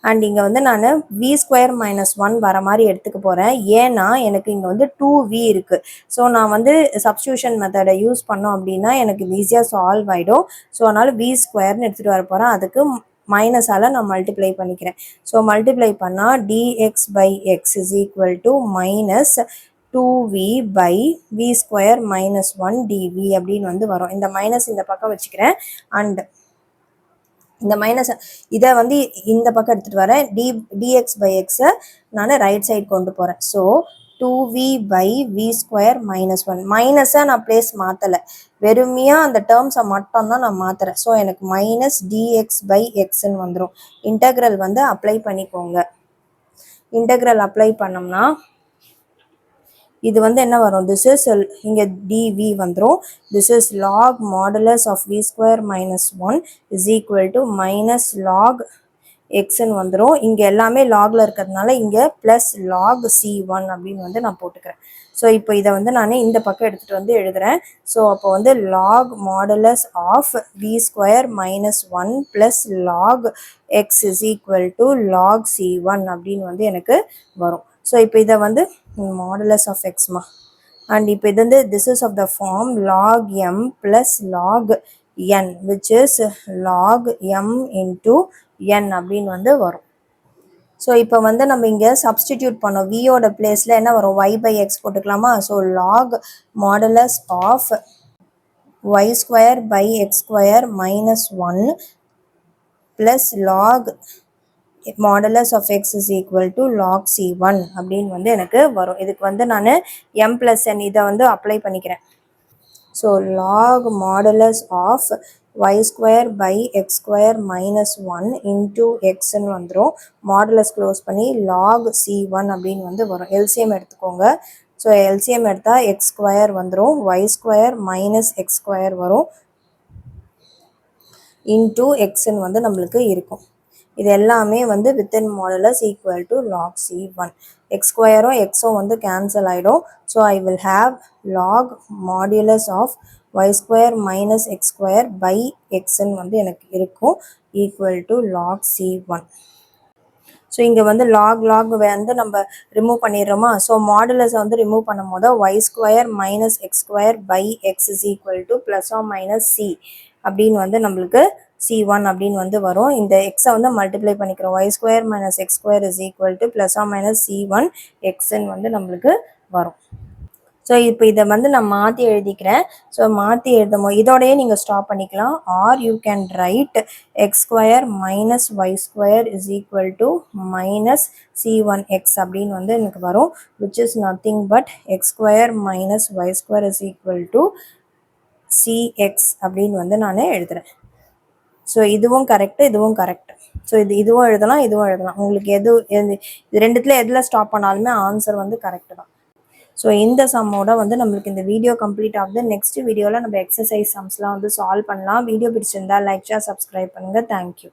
அண்ட் இங்கே வந்து நான் v ஸ்கொயர் -1 வர மாதிரி எடுத்துக்க போகிறேன். ஏன்னா எனக்கு இங்கே வந்து 2v இருக்குது. ஸோ நான் வந்து சப்ஸ்டியூஷன் மெத்தடை யூஸ் பண்ணோம் அப்படின்னா எனக்கு ஈஸியாக சால்வ் ஆகிடும். ஸோ அதனால் v ஸ்கொயர்னு எடுத்துகிட்டு வர போகிறேன். அதுக்கு மைனஸால் நான் மல்டிப்ளை பண்ணிக்கிறேன். ஸோ மல்டிப்ளை பண்ணால் dx by x is equal to -2v by v square -1 dv அப்படின்னு வந்து வரும். இந்த மைனஸ் இந்த பக்கம் வச்சுக்கிறேன். அண்ட் இந்த மைனஸ் இதை வந்து இந்த பக்கம் எடுத்துகிட்டு வரேன். dx by x நான் ரைட் சைடு கொண்டு போகிறேன். So 2v by v square -1 மைனஸாக நான் பிளேஸ் மாற்றலை, வெறுமையாக அந்த டேர்ம்ஸை மட்டும் தான் நான் மாற்றுறேன். ஸோ எனக்கு -dx by xன்னு வந்துடும். இன்டெக்ரல் வந்து அப்ளை பண்ணிக்கோங்க. இன்டெக்ரல் அப்ளை பண்ணோம்னா இது வந்து என்ன வரும், திஸ் இஸ் இங்கே dv வந்துடும். This is log modulus of v square -1 is equal to -log xன்னு வந்துடும். இங்கே எல்லாமே லாகில் இருக்கிறதுனால இங்கே +log c1 அப்படின்னு வந்து நான் போட்டுக்கிறேன். ஸோ இப்போ இதை வந்து நான் இந்த பக்கம் எடுத்துகிட்டு வந்து எழுதுகிறேன். ஸோ அப்போ வந்து log modulus of v square -1 + log x is equal to log c1 அப்படின்னு வந்து எனக்கு வரும். ஸோ இப்போ இதை வந்து modulus of xமா அண்ட் இப்போ இது வந்து this is of the form log m plus log n which is log m into n அப்படின்னு வந்து வரும். ஸோ இப்போ வந்து நம்ம இங்கே சப்ஸ்டிடியூட் பண்ணோம். வியோட பிளேஸில் என்ன வரும், y by x போட்டுக்கலாமா? So log modulus of y square by x square -1 plus log modulus of x is equal to log c1 அப்படின்னு வந்து எனக்கு வரும். இதுக்கு வந்து நான் m plus n இதை வந்து அப்ளை பண்ணிக்கிறேன். So log modulus of y square by x square -1 into xன்னு வந்துடும். மாடுலஸ் க்ளோஸ் பண்ணி log c1 அப்படின்னு வந்து வரும். எல்சிஎம் எடுத்துக்கோங்க. ஸோ எல்சிஎம் எடுத்தால் x ஸ்கொயர் வந்துடும், y ஸ்கொயர் -x ஸ்கொயர் வரும் into xன்னு வந்து நம்மளுக்கு இருக்கும். இது எல்லாமே வந்து within modulus equal to log c1. X ஸ்கொயரும் எக்ஸும் வந்து கேன்சல் ஆகிடும். So I will have log modulus of y square -x square by எக்ஸ்ன்னு வந்து எனக்கு இருக்கும் equal to log c1. So இங்கே வந்து லாக் வந்து நம்ம ரிமூவ் பண்ணிடுறோமா. ஸோ மாடுலஸை வந்து ரிமூவ் பண்ணும் போது y² - x² x is equal to plus r minus c அப்படின்னு வந்து நம்மளுக்கு C1 அப்படின்னு வந்து வரும். இந்த எக்ஸை வந்து மல்டிப்ளை பண்ணிக்கிறோம். y² - x² is equal to plus r minus C1 xன்னு வந்து நம்மளுக்கு வரும். ஸோ இப்போ இதை வந்து நான் மாற்றி எழுதிக்கிறேன். ஸோ மாற்றி எழுதும்போது இதோடையே நீங்கள் ஸ்டாப் பண்ணிக்கலாம். Are you can write x² - y² is equal to minus C1x அப்படின்னு வந்து எனக்கு வரும். which is nothing but x² - y² is equal to cx அப்படின்னு வந்து நான் எழுதுறேன். ஸோ இதுவும் கரெக்டு, இதுவும் கரெக்ட். ஸோ இதுவும் எழுதலாம், இதுவும் எழுதலாம். உங்களுக்கு இது ரெண்டுத்துல எதில் ஸ்டாப் பண்ணாலுமே ஆன்சர் வந்து கரெக்டு தான். ஸோ இந்த சம்மோட வந்து நம்மளுக்கு இந்த வீடியோ கம்ப்ளீட் ஆகுது. நெக்ஸ்ட் வீடியோவில் நம்ம எக்ஸசைஸ் சம்ஸ்லாம் வந்து சால்வ் பண்ணலாம். வீடியோ பிடிச்சிருந்தா லைக், ஷேர், சப்ஸ்கிரைப் பண்ணுங்கள். தேங்க்யூ.